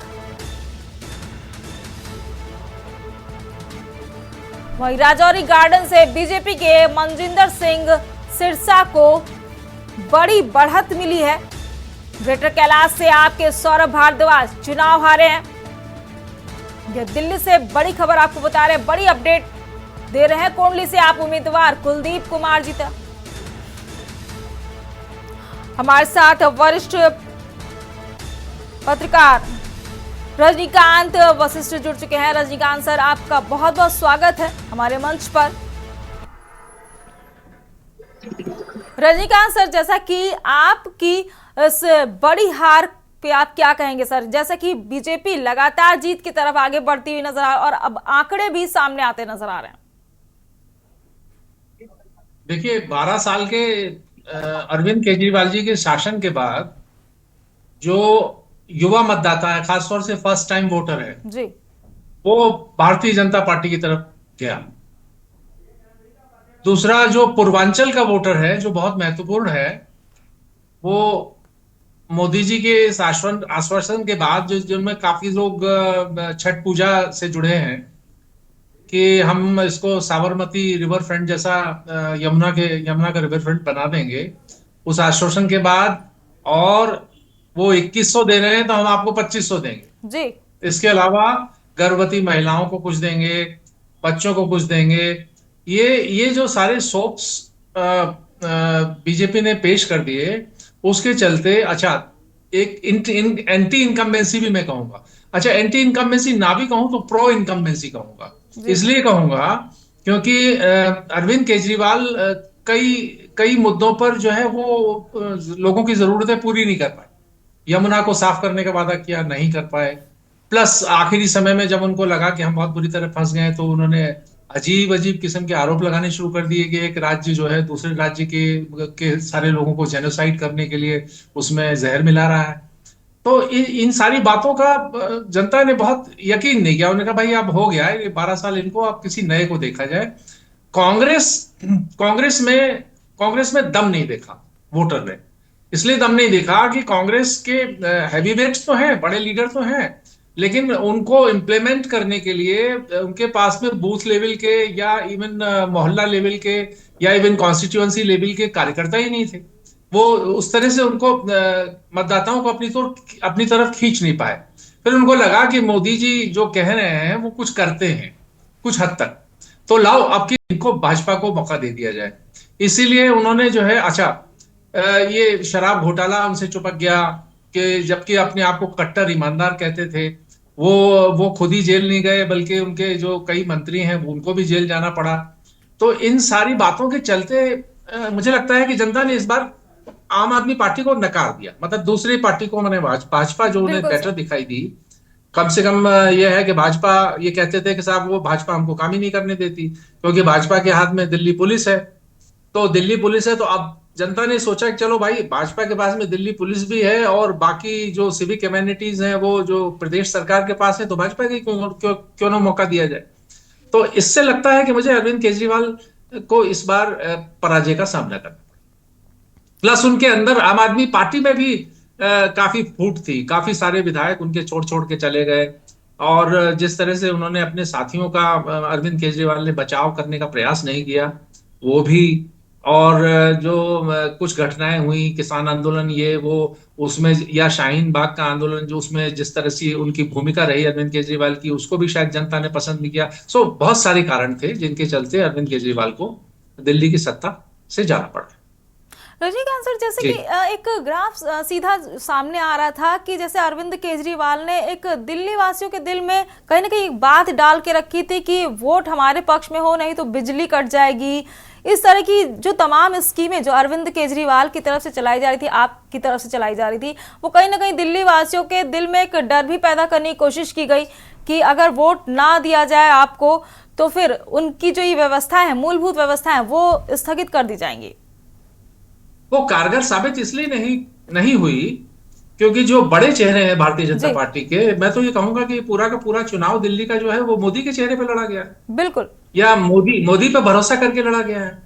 वहीं राजौरी गार्डन से बीजेपी के मनजिंदर सिंह सिरसा को बड़ी बढ़त मिली है। ग्रेटर कैलाश से आपके सौरभ भारद्वाज चुनाव हारे हैं। ये दिल्ली से बड़ी खबर आपको बता रहे हैं, बड़ी अपडेट दे रहे हैं। कोंडली से आप उम्मीदवार कुलदीप कुमार जीता। हमारे साथ वरिष्ठ पत्रकार रजनीकांत वशिष्ठ जुड़ चुके हैं। रजनीकांत सर, आपका बहुत बहुत स्वागत है हमारे मंच पर। रजनीकांत सर, जैसा कि आपकी इस बड़ी हार पे आप क्या कहेंगे सर? जैसा कि बीजेपी लगातार जीत की तरफ आगे बढ़ती हुई नजर आ रही है और अब आंकड़े भी सामने आते नजर आ रहे हैं। देखिए, 12 साल के अरविंद केजरीवाल जी के शासन के बाद जो युवा मतदाता है, खासतौर से फर्स्ट टाइम वोटर है जी, वो भारतीय जनता पार्टी की तरफ गया। दूसरा, जो पूर्वांचल का वोटर है, जो बहुत महत्वपूर्ण है, वो मोदी जी के इस आश्वासन के बाद जिनमें काफी लोग छठ पूजा से जुड़े हैं कि हम इसको साबरमती रिवर फ्रंट जैसा यमुना का रिवर फ्रंट बना देंगे, उस आश्वासन के बाद, और वो 2100 दे रहे हैं तो हम आपको 2500 देंगे जी। इसके अलावा गर्भवती महिलाओं को कुछ देंगे, बच्चों को कुछ देंगे। ये जो सारे सोप्स बीजेपी ने पेश कर दिए, उसके चलते अच्छा, एक एंटी इनकम्बेंसी भी मैं कहूंगा, अच्छा एंटी इनकम्बेंसी ना भी कहूं तो प्रो इनकम्बेंसी कहूंगा। इसलिए कहूंगा क्योंकि अरविंद केजरीवाल कई मुद्दों पर जो है वो लोगों की जरूरतें पूरी नहीं कर पाए। यमुना को साफ करने का वादा किया, नहीं कर पाए। प्लस आखिरी समय में जब उनको लगा कि हम बहुत बुरी तरह फंस गए, तो उन्होंने अजीब किस्म के आरोप लगाने शुरू कर दिए कि एक राज्य जो है दूसरे राज्य के सारे लोगों को जेनोसाइड करने के लिए उसमें जहर मिला रहा है। तो इन सारी बातों का जनता ने बहुत यकीन नहीं किया। उन्होंने कहा भाई अब हो गया है ये 12 साल, इनको अब किसी नए को देखा जाए। कांग्रेस में दम नहीं देखा वोटर ने। इसलिए दम नहीं देखा कि कांग्रेस के हैवीवेट्स तो हैं, बड़े लीडर तो हैं, लेकिन उनको इम्प्लीमेंट करने के लिए उनके पास में बूथ लेवल के या इवन मोहल्ला लेवल के या इवन कॉन्स्टिट्यूएंसी लेवल के कार्यकर्ता ही नहीं थे। वो उस तरह से उनको मतदाताओं को अपनी तरफ खींच नहीं पाए। फिर उनको लगा कि मोदी जी जो कह रहे हैं वो कुछ करते हैं कुछ हद तक, तो लाओ अब कि इनको भाजपा को मौका दे दिया जाए। इसीलिए उन्होंने जो है अच्छा ये शराब घोटाला उनसे चिपक गया कि जबकि अपने आप को कट्टर ईमानदार कहते थे, वो खुद ही जेल नहीं गए, बल्कि उनके जो कई मंत्री हैं उनको भी जेल जाना पड़ा। तो इन सारी बातों के चलते मुझे लगता है कि जनता ने इस बार आम आदमी पार्टी को नकार दिया। मतलब दूसरी पार्टी को, मैंने भाजपा जो उन्हें बेटर दिखाई दी, कम से कम यह है कि भाजपा ये कहते थे कि साहब वो भाजपा हमको काम ही नहीं करने देती, क्योंकि भाजपा के हाथ में दिल्ली पुलिस है। तो दिल्ली पुलिस है तो अब जनता ने सोचा कि चलो भाई भाजपा के पास में दिल्ली पुलिस भी है और बाकी जो सिविक कम्युनिटीज हैं वो जो प्रदेश सरकार के पास है, तो भाजपा के क्यों ना मौका दिया जाए। तो इससे लगता है कि मुझे अरविंद केजरीवाल को इस बार पराजय का सामना करना। प्लस उनके अंदर आम आदमी पार्टी में भी काफी फूट थी, काफी सारे विधायक उनके छोड़ के चले गए, और जिस तरह से उन्होंने अपने साथियों का अरविंद केजरीवाल ने बचाव करने का प्रयास नहीं किया वो भी, और जो कुछ घटनाएं हुई, किसान आंदोलन ये वो, उसमें या शाहीन बाग का आंदोलन जो उसमें जिस तरह से उनकी भूमिका रही अरविंद केजरीवाल की, उसको भी शायद जनता ने पसंद नहीं किया। सो बहुत सारे कारण थे जिनके चलते अरविंद केजरीवाल को दिल्ली की सत्ता से जाना पड़ा। रजनीकांत सर, जैसे कि एक ग्राफ सीधा सामने आ रहा था कि जैसे अरविंद केजरीवाल ने एक दिल्ली वासियों के दिल में कहीं ना कहीं एक बात डाल के रखी थी कि वोट हमारे पक्ष में हो, नहीं तो बिजली कट जाएगी। इस तरह की जो तमाम स्कीमें जो अरविंद केजरीवाल की तरफ से चलाई जा रही थी, आपकी तरफ से चलाई जा रही थी, वो कहीं ना कहीं दिल्ली वासियों के दिल में एक डर भी पैदा करने की कोशिश की गई कि अगर वोट ना दिया जाए आपको तो फिर उनकी जो ये व्यवस्था है, मूलभूत व्यवस्था है, वो स्थगित कर दी जाएंगी। वो कारगर साबित इसलिए नहीं हुई क्योंकि जो बड़े चेहरे हैं भारतीय जनता पार्टी के, मैं तो ये कहूंगा कि पूरा का पूरा चुनाव दिल्ली का जो है वो मोदी के चेहरे पे लड़ा गया है। बिल्कुल। या मोदी पे भरोसा करके लड़ा गया है।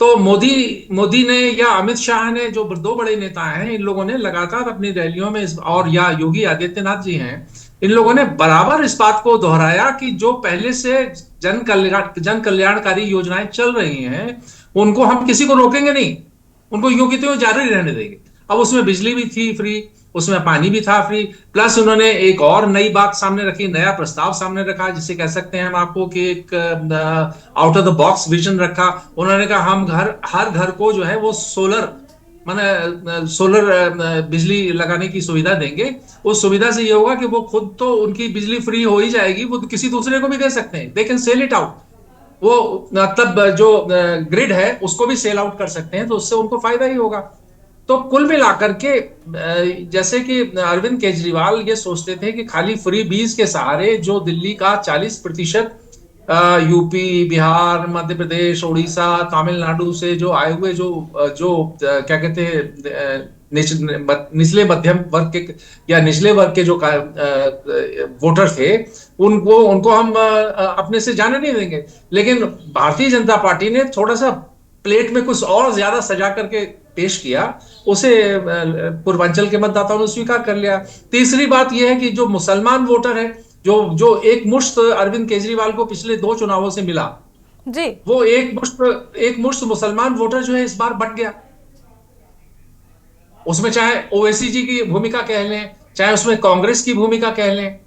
तो मोदी ने या अमित शाह ने, जो दो बड़े नेता हैं, इन लोगों ने लगातार अपनी रैलियों में और या योगी आदित्यनाथ जी हैं, इन लोगों ने बराबर इस बात को दोहराया कि जो पहले से जन कल्याणकारी योजनाएं चल रही हैं उनको हम किसी को रोकेंगे नहीं, उनको यूं की त्यों जारी रहने देंगे। अब उसमें बिजली भी थी फ्री, उसमें पानी भी था फ्री, प्लस उन्होंने एक और नई बात सामने रखी, नया प्रस्ताव सामने रखा, जिसे कह सकते हैं हम आपको कि एक out of the box vision रखा। उन्होंने कहा हम हर घर को जो है वो सोलर बिजली लगाने की सुविधा देंगे। उस सुविधा से ये होगा कि वो खुद तो उनकी बिजली फ्री हो ही जाएगी, वो किसी दूसरे को भी दे सकते हैं, they can sell it out. वो मतलब जो ग्रिड है उसको भी सेल आउट कर सकते हैं, तो उससे उनको फायदा ही होगा। तो कुल मिलाकर के जैसे कि अरविंद केजरीवाल ये सोचते थे कि खाली फ्री बीज के सहारे जो दिल्ली का 40% यूपी, बिहार, मध्य प्रदेश, उड़ीसा, तमिलनाडु से जो आए हुए जो क्या कहते हैं निचले मध्यम वर्ग के या निचले वर्ग के जो वोटर थे, उनको हम अपने से जाने नहीं देंगे। लेकिन भारतीय जनता पार्टी ने थोड़ा सा प्लेट में कुछ और ज्यादा सजा करके पेश किया, उसे पूर्वांचल के मतदाताओं ने स्वीकार कर लिया। तीसरी बात यह है कि जो मुसलमान वोटर है, जो एक मुश्त अरविंद केजरीवाल को पिछले 2 चुनावों से मिला जी, वो एक मुश्त मुसलमान वोटर जो है इस बार बढ़ गया। उसमें चाहे ओवैसी जी की भूमिका कह लें, चाहे उसमें कांग्रेस की भूमिका कह लें,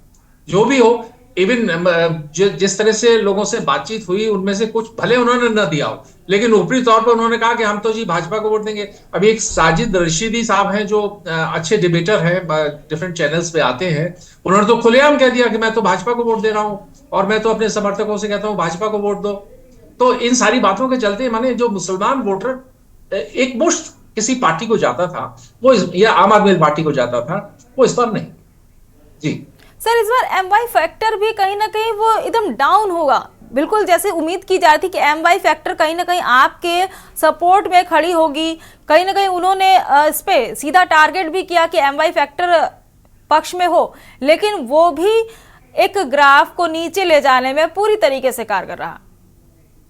जो भी हो, इवन जिस तरह से लोगों से बातचीत हुई उनमें से कुछ भले उन्होंने न दिया हो, लेकिन ऊपरी तौर पर उन्होंने कहा कि हम तो जी भाजपा को वोट देंगे। अभी एक साजिद रशीदी साहब हैं जो अच्छे डिबेटर हैं, डिफरेंट चैनल्स पे आते हैं, उन्होंने तो खुलेआम कह दिया कि मैं तो भाजपा को वोट दे रहा हूं और मैं तो अपने समर्थकों से कहता हूं भाजपा को वोट दो। तो इन सारी बातों के चलते माने जो मुसलमान वोटर एक मुश्त किसी पार्टी को जाता था, वो या आम आदमी पार्टी को जाता था, वो इस बार नहीं। जी सर, इस बार MY फैक्टर भी कहीं ना कहीं वो एकदम डाउन होगा, बिल्कुल जैसे उम्मीद की जा रही थी कि MY फैक्टर कहीं ना कहीं आपके सपोर्ट में खड़ी होगी। कहीं ना कहीं उन्होंने इस पे सीधा टारगेट भी किया कि MY फैक्टर पक्ष में हो, लेकिन वो भी एक ग्राफ को नीचे ले जाने में पूरी तरीके से कारगर रहा।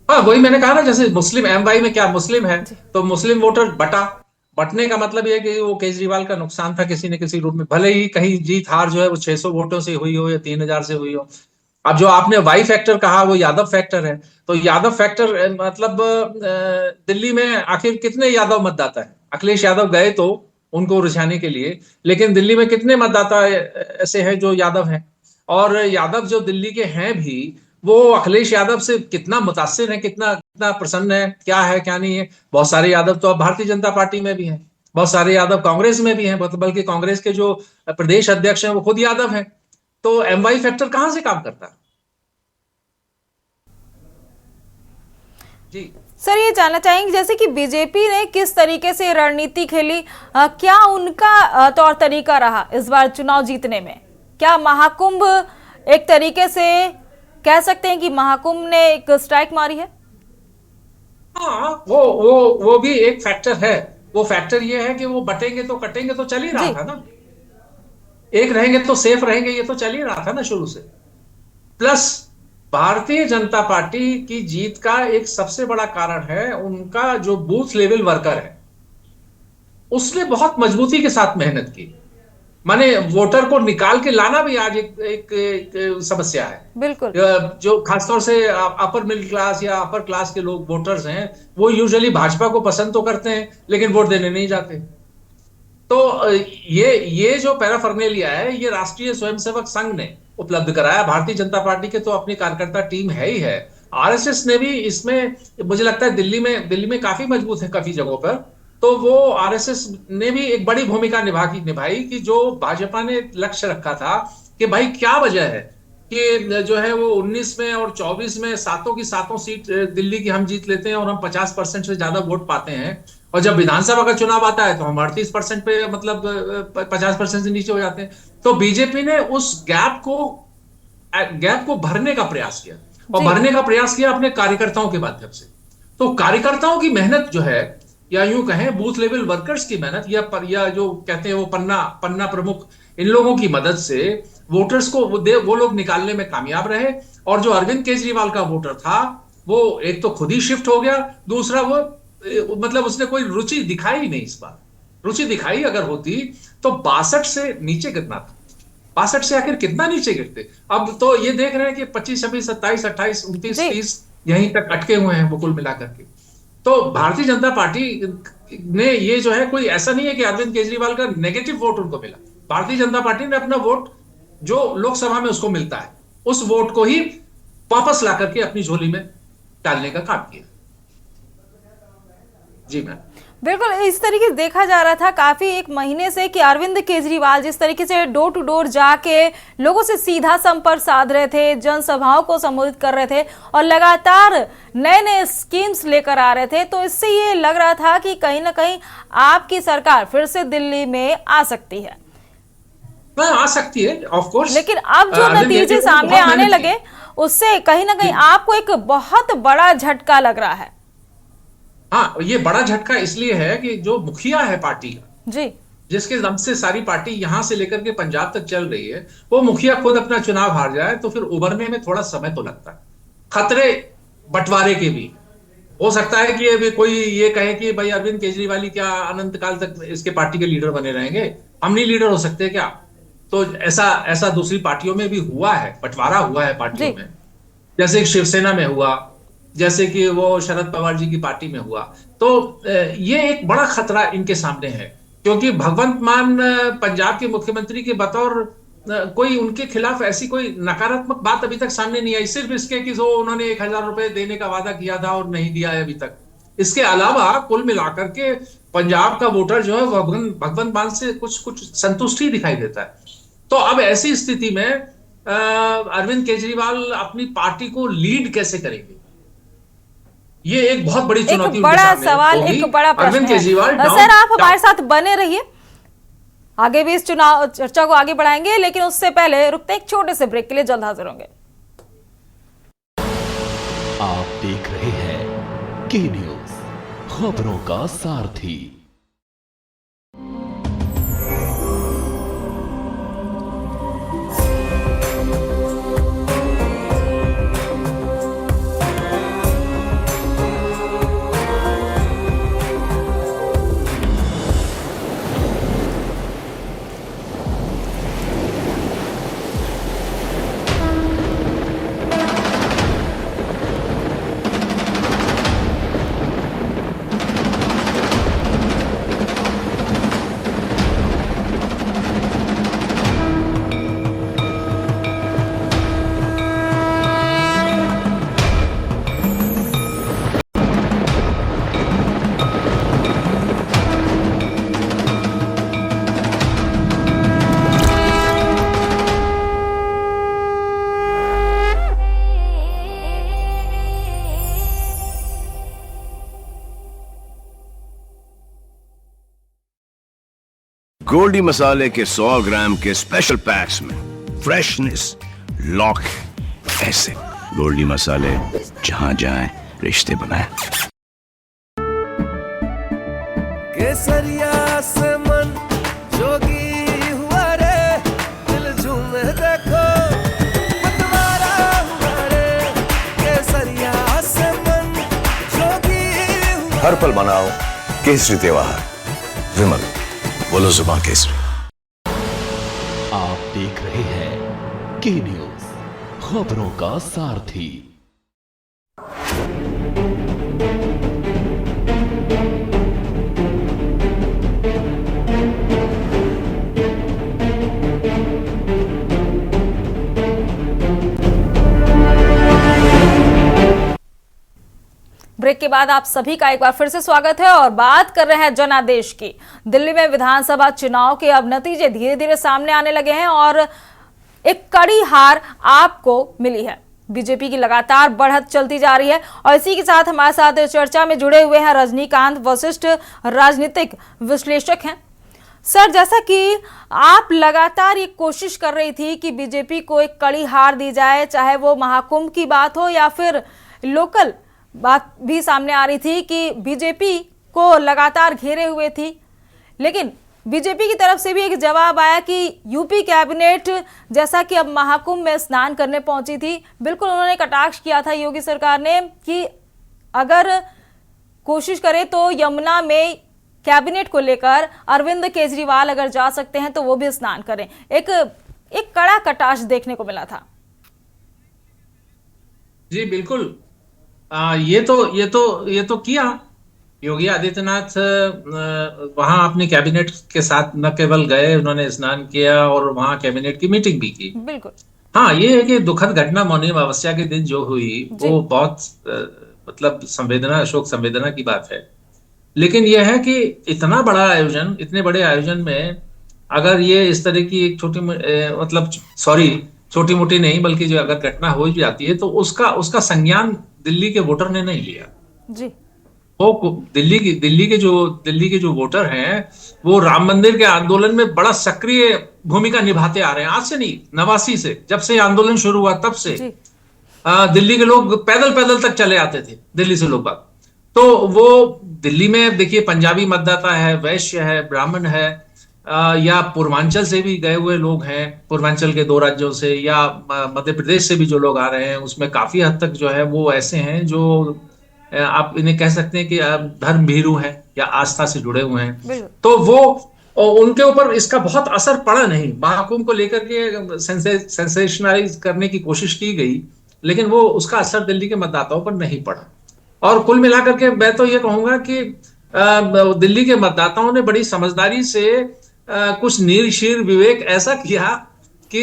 हाँ, वही मैंने कहा ना, जैसे मुस्लिम MY में क्या मुस्लिम है तो मुस्लिम वोटर बटने का मतलब यह कि वो केजरीवाल का नुकसान था किसी न किसी रूप में, भले ही कहीं जीत हार जो है वो 600 वोटों से हुई हो या 3000 से हुई हो। अब जो आपने वाई फैक्टर कहा वो यादव फैक्टर है, तो यादव फैक्टर मतलब दिल्ली में आखिर कितने यादव मतदाता है? अखिलेश यादव गए तो उनको रिझाने के लिए, लेकिन दिल्ली में कितने मतदाता ऐसे हैं जो यादव हैं? और यादव जो दिल्ली के हैं भी, वो अखिलेश यादव से कितना मुतासिर है, कितना प्रसन्न है, क्या है क्या नहीं है? बहुत सारे यादव तो अब भारतीय जनता पार्टी में भी हैं, बहुत सारे यादव कांग्रेस में भी हैं, बल्कि कांग्रेस के जो प्रदेश अध्यक्ष हैं वो खुद यादव हैं। तो MY फैक्टर कहां से काम करता है? जी सर, ये जानना चाहेंगे जैसे कि बीजेपी ने किस तरीके से रणनीति खेली, क्या उनका तौर तरीका रहा इस बार चुनाव जीतने में? क्या महाकुंभ एक तरीके से कह सकते हैं कि महाकुंभ ने एक स्ट्राइक मारी है? हाँ, वो भी एक फैक्टर है। वो फैक्टर ये है कि वो बटेंगे तो कटेंगे तो चल ही रहा था ना, एक रहेंगे तो सेफ रहेंगे, ये तो चल ही रहा था ना शुरू से। प्लस भारतीय जनता पार्टी की जीत का एक सबसे बड़ा कारण है उनका जो बूथ लेवल वर्कर है, उसने बहुत मजबूती के साथ मेहनत की। माने वोटर को निकाल के लाना भी आज एक समस्या है। बिल्कुल, जो खासतौर से अपर मिडिल क्लास या अपर क्लास के लोग वोटर्स हैं, वो यूजुअली भाजपा को पसंद तो करते हैं लेकिन वोट देने नहीं जाते। तो ये जो पैराफर्नेलिया है, ये राष्ट्रीय स्वयंसेवक संघ ने उपलब्ध कराया। भारतीय जनता पार्टी के तो अपनी कार्यकर्ता टीम है ही है, RSS ने भी इसमें, मुझे लगता है दिल्ली में काफी मजबूत है काफी जगहों पर, तो वो RSS ने भी एक बड़ी भूमिका निभाई कि जो भाजपा ने लक्ष्य रखा था कि भाई क्या वजह है कि जो है वो 19 में और 24 में सातों की सातों सीट दिल्ली की हम जीत लेते हैं और हम 50% से ज्यादा वोट पाते हैं, और जब विधानसभा का चुनाव आता है तो हम 38% पे, मतलब 50% से नीचे हो जाते हैं। तो बीजेपी ने उस गैप को भरने का प्रयास किया, और भरने का प्रयास किया अपने कार्यकर्ताओं के माध्यम से। तो कार्यकर्ताओं की मेहनत जो है, या यूं कहें बूथ लेवल वर्कर्स की मेहनत, या जो कहते हैं वो पन्ना प्रमुख, इन लोगों की मदद से वोटर्स को वो लोग निकालने में कामयाब रहे। और जो अरविंद केजरीवाल का वोटर था वो एक तो खुद ही शिफ्ट हो गया, दूसरा वो मतलब उसने कोई रुचि दिखाई ही नहीं इस बार। रुचि दिखाई अगर होती तो 62 से नीचे गिरना था। 62 से आखिर कितना नीचे गिरते। अब तो ये देख रहे हैं कि 25, 26, 27, 28, 29, 30 यहीं तक अटके हुए हैं वो कुल मिलाकर के। तो भारतीय जनता पार्टी ने ये जो है, कोई ऐसा नहीं है कि अरविंद केजरीवाल का नेगेटिव वोट उनको मिला। भारतीय जनता पार्टी ने अपना वोट जो लोकसभा में उसको मिलता है, उस वोट को ही वापस ला करके अपनी झोली में डालने का काम किया। जी मैम, बिल्कुल इस तरीके से देखा जा रहा था काफी एक महीने से कि अरविंद केजरीवाल जिस तरीके से डोर टू डोर जाके लोगों से सीधा संपर्क साध रहे थे, जनसभाओं को संबोधित कर रहे थे और लगातार नए नए स्कीम्स लेकर आ रहे थे, तो इससे ये लग रहा था कि कहीं ना कहीं आपकी सरकार फिर से दिल्ली में आ सकती है। आ सकती है ऑफ कोर्स, लेकिन अब जो नतीजे सामने आने लगे उससे कहीं ना कहीं आपको एक बहुत बड़ा झटका लग रहा है। हाँ, ये बड़ा झटका इसलिए है कि जो मुखिया है पार्टी का, जी, जिसके दम से सारी पार्टी यहां से लेकर के पंजाब तक चल रही है, वो मुखिया खुद अपना चुनाव हार जाए तो फिर उभरने में थोड़ा समय तो लगता है। खतरे बंटवारे के भी हो सकता है कि अभी कोई ये कहे कि भाई अरविंद केजरीवाल ही क्या अनंत काल तक इसके पार्टी के लीडर बने रहेंगे, हम नहीं लीडर हो सकते क्या? तो ऐसा दूसरी पार्टियों में भी हुआ है, बंटवारा हुआ है पार्टियों में, जैसे शिवसेना में हुआ, जैसे कि वो शरद पवार जी की पार्टी में हुआ। तो ये एक बड़ा खतरा इनके सामने है, क्योंकि भगवंत मान पंजाब के मुख्यमंत्री के बतौर कोई उनके खिलाफ ऐसी कोई नकारात्मक बात अभी तक सामने नहीं आई, सिर्फ इसके कि जो उन्होंने 1000 रुपए देने का वादा किया था और नहीं दिया है अभी तक। इसके अलावा कुल मिलाकर के पंजाब का वोटर जो है भगवंत मान से कुछ संतुष्टि दिखाई देता है। तो अब ऐसी स्थिति में अरविंद केजरीवाल अपनी पार्टी को लीड कैसे करेंगे, ये एक बहुत बड़ी चुनौती, एक बड़ा सवाल, एक बड़ा प्रश्न है। सर आप हमारे साथ बने रहिए, आगे भी इस चुनाव चर्चा को आगे बढ़ाएंगे, लेकिन उससे पहले रुकते हैं एक छोटे से ब्रेक के लिए, जल्द हाजिर होंगे। आप देख रहे हैं के न्यूज, खबरों का सारथी। गोल्डी मसाले के 100 ग्राम के स्पेशल पैक्स में फ्रेशनेस लॉक है। ऐसे गोल्डी मसाले जहां जाएं रिश्ते बनाएं। केसरिया से मन जोगी हुआ रे, दिल झूमे देखो पतवारा हुआ रे। केसरिया से मन जोगी हुआ। हर पल मनाओ केसरी त्योहार। विमल बोलो जुबान केसरी। आप देख रहे हैं के न्यूज, खबरों का सारथी। ब्रेक के बाद आप सभी का एक बार फिर से स्वागत है और बात कर रहे हैं जनादेश की। दिल्ली में विधानसभा चुनाव के अब नतीजे धीरे धीरे सामने आने लगे हैं और एक कड़ी हार आपको मिली है। बीजेपी की लगातार बढ़त चलती जा रही है और इसी के साथ हमारे साथ चर्चा में जुड़े हुए हैं रजनीकांत वशिष्ठ, राजनीतिक विश्लेषक हैं। सर, जैसा कि आप लगातार ये कोशिश कर रही थी कि बीजेपी को एक कड़ी हार दी जाए, चाहे वो महाकुंभ की बात हो या फिर लोकल बात भी सामने आ रही थी कि बीजेपी को लगातार घेरे हुए थी, लेकिन बीजेपी की तरफ से भी एक जवाब आया कि यूपी कैबिनेट जैसा कि अब महाकुंभ में स्नान करने पहुंची थी, बिल्कुल उन्होंने कटाक्ष किया था योगी सरकार ने कि अगर कोशिश करे तो यमुना में कैबिनेट को लेकर अरविंद केजरीवाल अगर जा सकते हैं तो वो भी स्नान करें। एक कड़ा कटाक्ष देखने को मिला था। जी बिल्कुल। ये तो किया योगी आदित्यनाथ वहां अपनी कैबिनेट के साथ न केवल गए, उन्होंने स्नान किया और वहां कैबिनेट की मीटिंग भी की। बिल्कुल। हाँ, ये है कि दुखद घटना मौनी अमावस्या के दिन जो हुई वो बहुत मतलब शोक संवेदना की बात है। लेकिन यह है कि इतना बड़ा आयोजन, इतने बड़े आयोजन में अगर ये इस तरह की एक छोटी मोटी नहीं बल्कि जो अगर घटना हो जाती है तो उसका संज्ञान दिल्ली के वोटर ने नहीं लिया जी। वो दिल्ली के जो वोटर हैं वो राम मंदिर के आंदोलन में बड़ा सक्रिय भूमिका निभाते आ रहे हैं। आज से नहीं, 89 से, जब से आंदोलन शुरू हुआ तब से दिल्ली के लोग पैदल तक चले आते थे, दिल्ली से लोग बात। तो वो दिल्ली में देखिए पंजाबी मतदाता है, वैश्य है, ब्राह्मण है, या पूर्वांचल से भी गए हुए लोग हैं, पूर्वांचल के 2 राज्यों से, या मध्य प्रदेश से भी जो लोग आ रहे हैं उसमें काफी हद तक जो है वो ऐसे हैं जो आप इन्हें कह सकते हैं कि धर्म भीरू है या आस्था से जुड़े हुए हैं। तो वो उनके ऊपर इसका बहुत असर पड़ा नहीं। महाकुंभ को लेकर के सेंसेशनलाइज करने की कोशिश की गई, लेकिन वो उसका असर दिल्ली के मतदाताओं पर नहीं पड़ा। और कुल मिलाकर के मैं तो ये कहूंगा कि दिल्ली के मतदाताओं ने बड़ी समझदारी से कुछ नीर विवेक ऐसा किया कि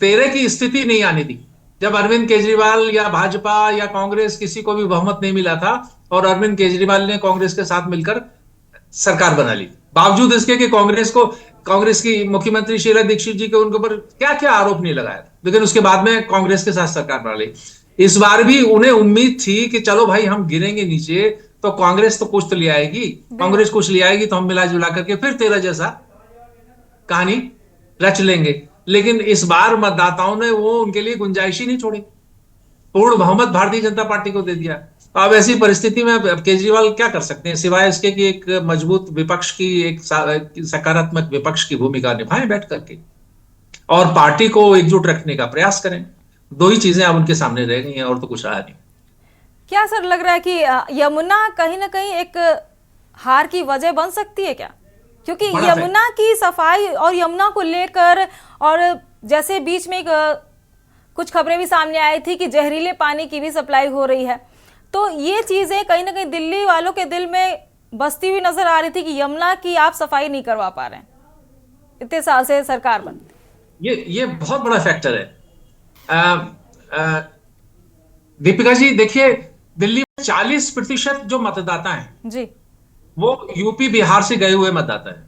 तेरे की स्थिति नहीं आने दी। जब अरविंद केजरीवाल या भाजपा या कांग्रेस किसी को भी बहुमत नहीं मिला था और अरविंद केजरीवाल ने कांग्रेस के साथ मिलकर सरकार बना ली, बावजूद इसके कि कांग्रेस की मुख्यमंत्री शीला दीक्षित जी के उनके ऊपर क्या क्या आरोप नहीं लगाया, लेकिन उसके बाद में कांग्रेस के साथ सरकार बना ली। इस बार भी उन्हें उम्मीद थी कि चलो भाई हम गिरेंगे नीचे तो कांग्रेस तो कुछ तो ले आएगी, कांग्रेस कुछ ले आएगी तो हम मिला जुला करके फिर तेरा जैसा कहानी रच लेंगे। लेकिन इस बार मतदाताओं ने वो उनके लिए गुंजाइश ही नहीं छोड़ी, पूर्ण बहुमत भारतीय जनता पार्टी को दे दिया। तो अब ऐसी परिस्थिति में अब केजरीवाल क्या कर सकते हैं सिवाय इसके कि एक मजबूत विपक्ष की, एक सकारात्मक विपक्ष की भूमिका निभाएं बैठ करके और पार्टी को एकजुट रखने का प्रयास करें। 2 ही चीजें अब उनके सामने रह गई हैं और तो कुछ रहा नहीं। क्या सर लग रहा है कि यमुना कहीं ना कहीं एक हार की वजह बन सकती है क्या? क्योंकि यमुना की सफाई और यमुना को लेकर, और जैसे बीच में कुछ खबरें भी सामने आई थी कि जहरीले पानी की भी सप्लाई हो रही है, तो ये चीजें कहीं ना कहीं दिल्ली वालों के दिल में बसती हुई नजर आ रही थी कि यमुना की आप सफाई नहीं करवा पा रहे हैं, इतने साल से सरकार बनती। ये बहुत बड़ा फैक्टर है। दीपिका जी देखिए, दिल्ली में 40% जो मतदाता हैं जी वो यूपी बिहार से गए हुए मतदाता है।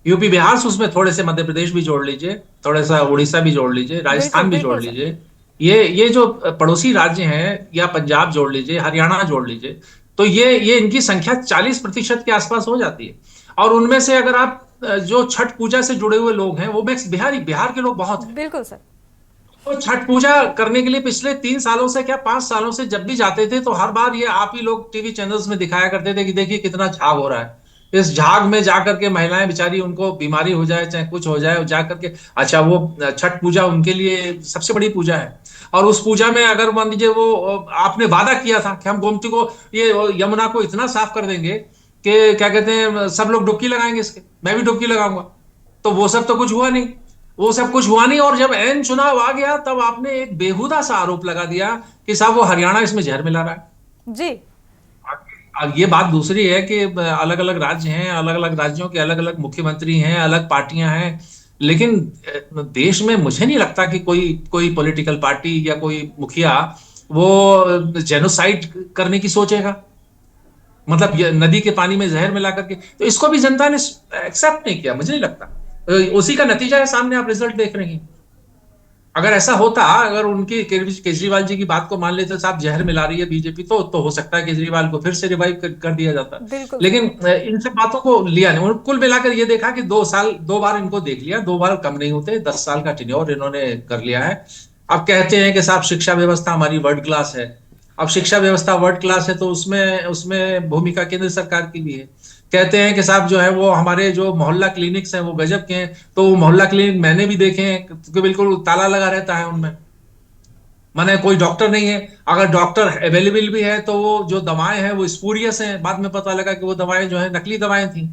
यूपी बिहार से उसमें थोड़े से मध्य प्रदेश भी जोड़ लीजिए, थोड़ा सा उड़ीसा भी जोड़ लीजिए, राजस्थान भी जोड़ लीजिए, ये जो पड़ोसी राज्य हैं, या पंजाब जोड़ लीजिए, हरियाणा जोड़ लीजिए, तो ये इनकी संख्या 40% के आसपास हो जाती है। और उनमें से अगर आप जो छठ पूजा से जुड़े हुए लोग हैं वो मैक्स बिहार के लोग बहुत हैं। बिल्कुल सर। तो छठ पूजा करने के लिए पिछले 3 सालों से क्या 5 सालों से जब भी जाते थे तो हर बार ये आप ही लोग टीवी चैनल्स में दिखाया करते थे कि देखिए कितना झाग हो रहा है। इस झाग में जाकर के महिलाएं बेचारी, उनको बीमारी हो जाए चाहे कुछ हो जाए, जाकर के अच्छा वो छठ पूजा उनके लिए सबसे बड़ी पूजा है। और उस पूजा में अगर मान लीजिए वो आपने वादा किया था कि हम गोमती को, ये यमुना को इतना साफ कर देंगे कि क्या कहते हैं सब लोग डुबकी लगाएंगे इसके, मैं भी डुबकी लगाऊंगा, तो वो सब तो कुछ हुआ नहीं, वो सब कुछ हुआ नहीं। और जब एन चुनाव आ गया तब आपने एक बेहुदा सा आरोप लगा दिया कि साहब वो हरियाणा इसमें जहर मिला रहा है जी। अब ये बात दूसरी है कि अलग अलग राज्य हैं, अलग अलग राज्यों के अलग अलग मुख्यमंत्री हैं, अलग पार्टियां हैं, लेकिन देश में मुझे नहीं लगता कि कोई पॉलिटिकल पार्टी या कोई मुखिया वो जेनोसाइड करने की सोचेगा, मतलब नदी के पानी में जहर मिला करके। तो इसको भी जनता ने एक्सेप्ट नहीं किया, मुझे नहीं लगता। उसी का नतीजा है, सामने आप रिजल्ट देख रहे हैं। अगर ऐसा होता, अगर उनकी केजरीवाल जी की बात को मान लेते साहब जहर मिला रही है बीजेपी, तो हो सकता है केजरीवाल को फिर से रिवाइव कर दिया जाता। लेकिन इन सब बातों को लिया नहीं। कुल मिलाकर ये देखा कि 2 बार इनको देख लिया, 2 बार कम नहीं होते, 10 साल का टेन्योर इन्होंने कर लिया है। अब कहते हैं कि साहब शिक्षा व्यवस्था हमारी वर्ल्ड क्लास है, अब शिक्षा व्यवस्था वर्ल्ड क्लास है तो उसमें भूमिका केंद्र सरकार की भी है। कहते हैं कि साहब जो है वो हमारे जो मोहल्ला क्लिनिक्स हैं वो गजब के हैं, तो वो मोहल्ला क्लिनिक मैंने भी देखे हैं कि बिल्कुल ताला लगा रहता है उनमें, माने कोई डॉक्टर नहीं है। अगर डॉक्टर अवेलेबल भी है तो वो जो दवाएं हैं वो स्पूरियस हैं, बाद में पता लगा कि वो दवाएं जो है नकली दवाएं थी।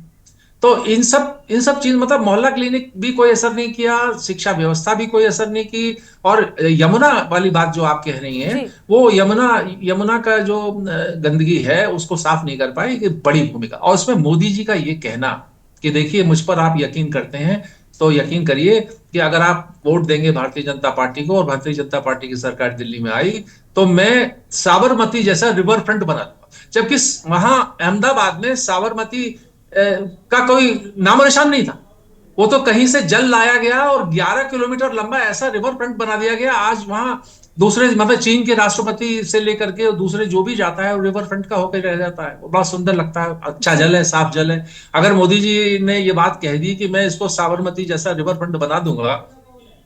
तो इन सब चीज मतलब मोहल्ला क्लिनिक भी कोई असर नहीं किया, शिक्षा व्यवस्था भी कोई असर नहीं की। और यमुना वाली बात जो आप कह रही हैं, वो यमुना का जो गंदगी है उसको साफ नहीं कर पाई, कि बड़ी भूमिका। और उसमें मोदी जी का ये कहना कि देखिए मुझ पर आप यकीन करते हैं तो यकीन करिए कि अगर आप वोट देंगे भारतीय जनता पार्टी को और भारतीय जनता पार्टी की सरकार दिल्ली में आई तो मैं साबरमती जैसा रिवर फ्रंट बना दूंगा। जबकि वहां अहमदाबाद में साबरमती का कोई नामो निशान नहीं था, वो तो कहीं से जल लाया गया और 11 किलोमीटर लंबा ऐसा रिवर फ्रंट बना दिया गया। आज वहां दूसरे मतलब चीन के राष्ट्रपति से लेकर के दूसरे जो भी जाता है वो रिवर फ्रंट का होकर रह जाता है, वो बड़ा सुंदर लगता है, अच्छा जल है, साफ जल है। अगर मोदी जी ने ये बात कह दी कि मैं इसको साबरमती जैसा रिवर फ्रंट बना दूंगा,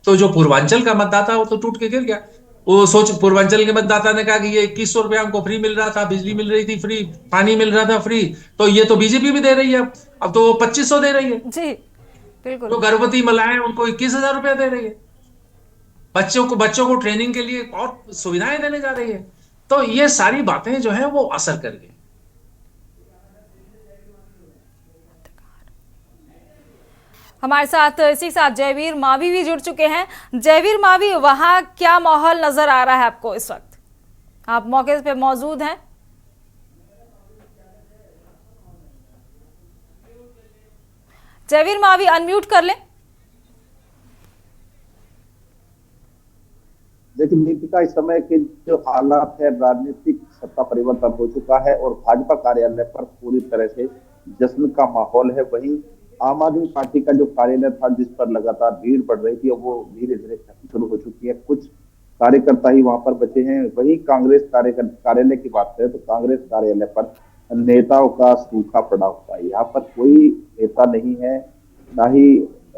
तो जो पूर्वांचल का मतदाता वो तो टूट के गिर गया। वो सोच, पूर्वांचल के मतदाता ने कहा कि ये 2100 रुपया हमको फ्री मिल रहा था, बिजली मिल रही थी फ्री, पानी मिल रहा था फ्री, तो ये तो बीजेपी भी दे रही है, अब तो 2500 दे रही है जी, बिल्कुल। तो गर्भवती महिलाएं उनको 21,000 रुपया दे रही है, बच्चों को ट्रेनिंग के लिए और सुविधाएं देने जा रही है। तो ये सारी बातें जो है वो असर कर गई। हमारे साथ इसी के साथ जयवीर मावी भी जुड़ चुके हैं। जयवीर मावी, वहां क्या माहौल नजर आ रहा है आपको इस वक्त? आप मौके पे मौजूद हैं? जयवीर मावी अनम्यूट कर लें। लेकिन दीपिका, इस समय के जो हालात है, राजनीतिक सत्ता परिवर्तन हो चुका है और भाजपा कार्यालय पर पूरी तरह से जश्न का माहौल है। वहीं आम आदमी पार्टी का जो कार्यालय था जिस पर लगातार भीड़ बढ़ रही थी, वो धीरे धीरे शुरू हो चुकी है, कुछ कार्यकर्ता ही वहां पर बचे हैं। वहीं कांग्रेस कार्यालय की बात करें तो कांग्रेस कार्यालय पर नेताओं का सूखा पड़ा हुआ है। यहाँ पर कोई नेता नहीं है, ना ही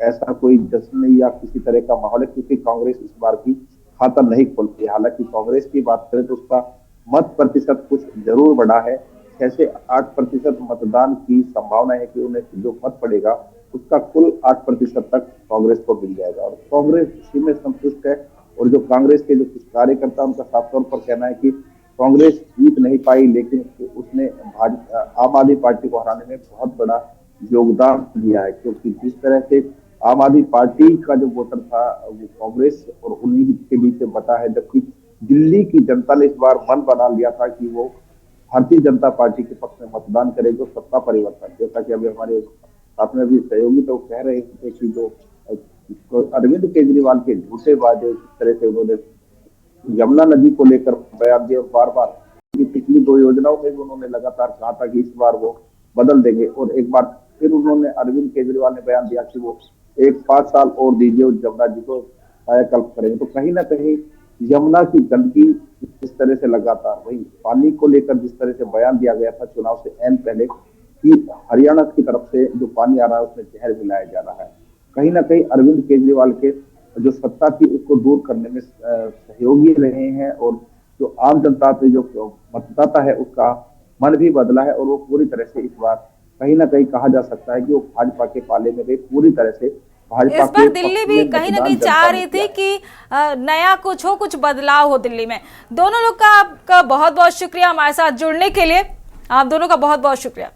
ऐसा कोई जश्न या किसी तरह का माहौल है, क्योंकि कांग्रेस इस बार की खाता नहीं खोलती। हालांकि कांग्रेस की बात करें तो उसका मत प्रतिशत कुछ जरूर बढ़ा है, 6 से 8% मतदान की संभावना है कि उन्हें जो मत पड़ेगा उसका कुल 8% तक कांग्रेस को मिल जाएगा और कांग्रेस इसी में संतुष्ट है। और जो कांग्रेस के जो कुछ कार्यकर्ता, उनका साफ तौर पर कहना है कि कांग्रेस जीत नहीं पाई, लेकिन उसने आम आदमी पार्टी को हराने में बहुत बड़ा योगदान दिया है, क्योंकि जिस तरह से आम आदमी पार्टी का जो वोटर था वो कांग्रेस और उन्हीं के बीच में बटा है, जबकि दिल्ली की जनता ने इस बार मन बना लिया था कि वो भारतीय जनता पार्टी के पक्ष में मतदान करेगी और सत्ता परिवर्तन। जैसा कि अभी हमारे साथ में भी सहयोगी तो कह रहे थे कि जो अरविंद केजरीवाल के झूठे वादे, इस तरह से उन्होंने यमुना नदी को लेकर बयान दिए और बार बार पिछली 2 योजनाओं में भी उन्होंने लगातार कहा था कि इस बार वो बदल देंगे। और एक बार फिर उन्होंने अरविंद केजरीवाल ने बयान दिया कि वो 5 साल और दीजिए और यमुना जी को कायाकल्प करेंगे। तो कहीं ना कहीं यमुना की गंदगी इस तरह से लगातार, वही पानी को लेकर जिस तरह से बयान दिया गया था चुनाव से एन पहले कि हरियाणा की तरफ से जो पानी आ रहा है उसमें जहर मिलाया जा रहा है, कहीं ना कहीं अरविंद केजरीवाल के जो सत्ता थी उसको दूर करने में सहयोगी रहे हैं। और जो आम जनता से जो मतदाता है उसका मन भी बदला है और वो पूरी तरह से इस बार कहीं ना कहीं कहा जा सकता है कि वो भाजपा के पाले में गई, पूरी तरह से भाजपा। इस बार दिल्ली भी कहीं ना कहीं चाह रही थी कि नया कुछ हो, कुछ बदलाव हो दिल्ली में। दोनों लोग का आपका बहुत बहुत शुक्रिया हमारे साथ जुड़ने के लिए, आप दोनों का बहुत बहुत शुक्रिया।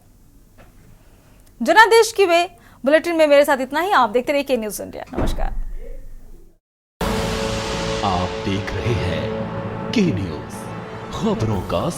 जनादेश की वे बुलेटिन में मेरे साथ इतना ही। आप देखते रहिए के न्यूज़ इंडिया। नमस्कार। आप देख रहे हैं के न्यूज़, खबरों का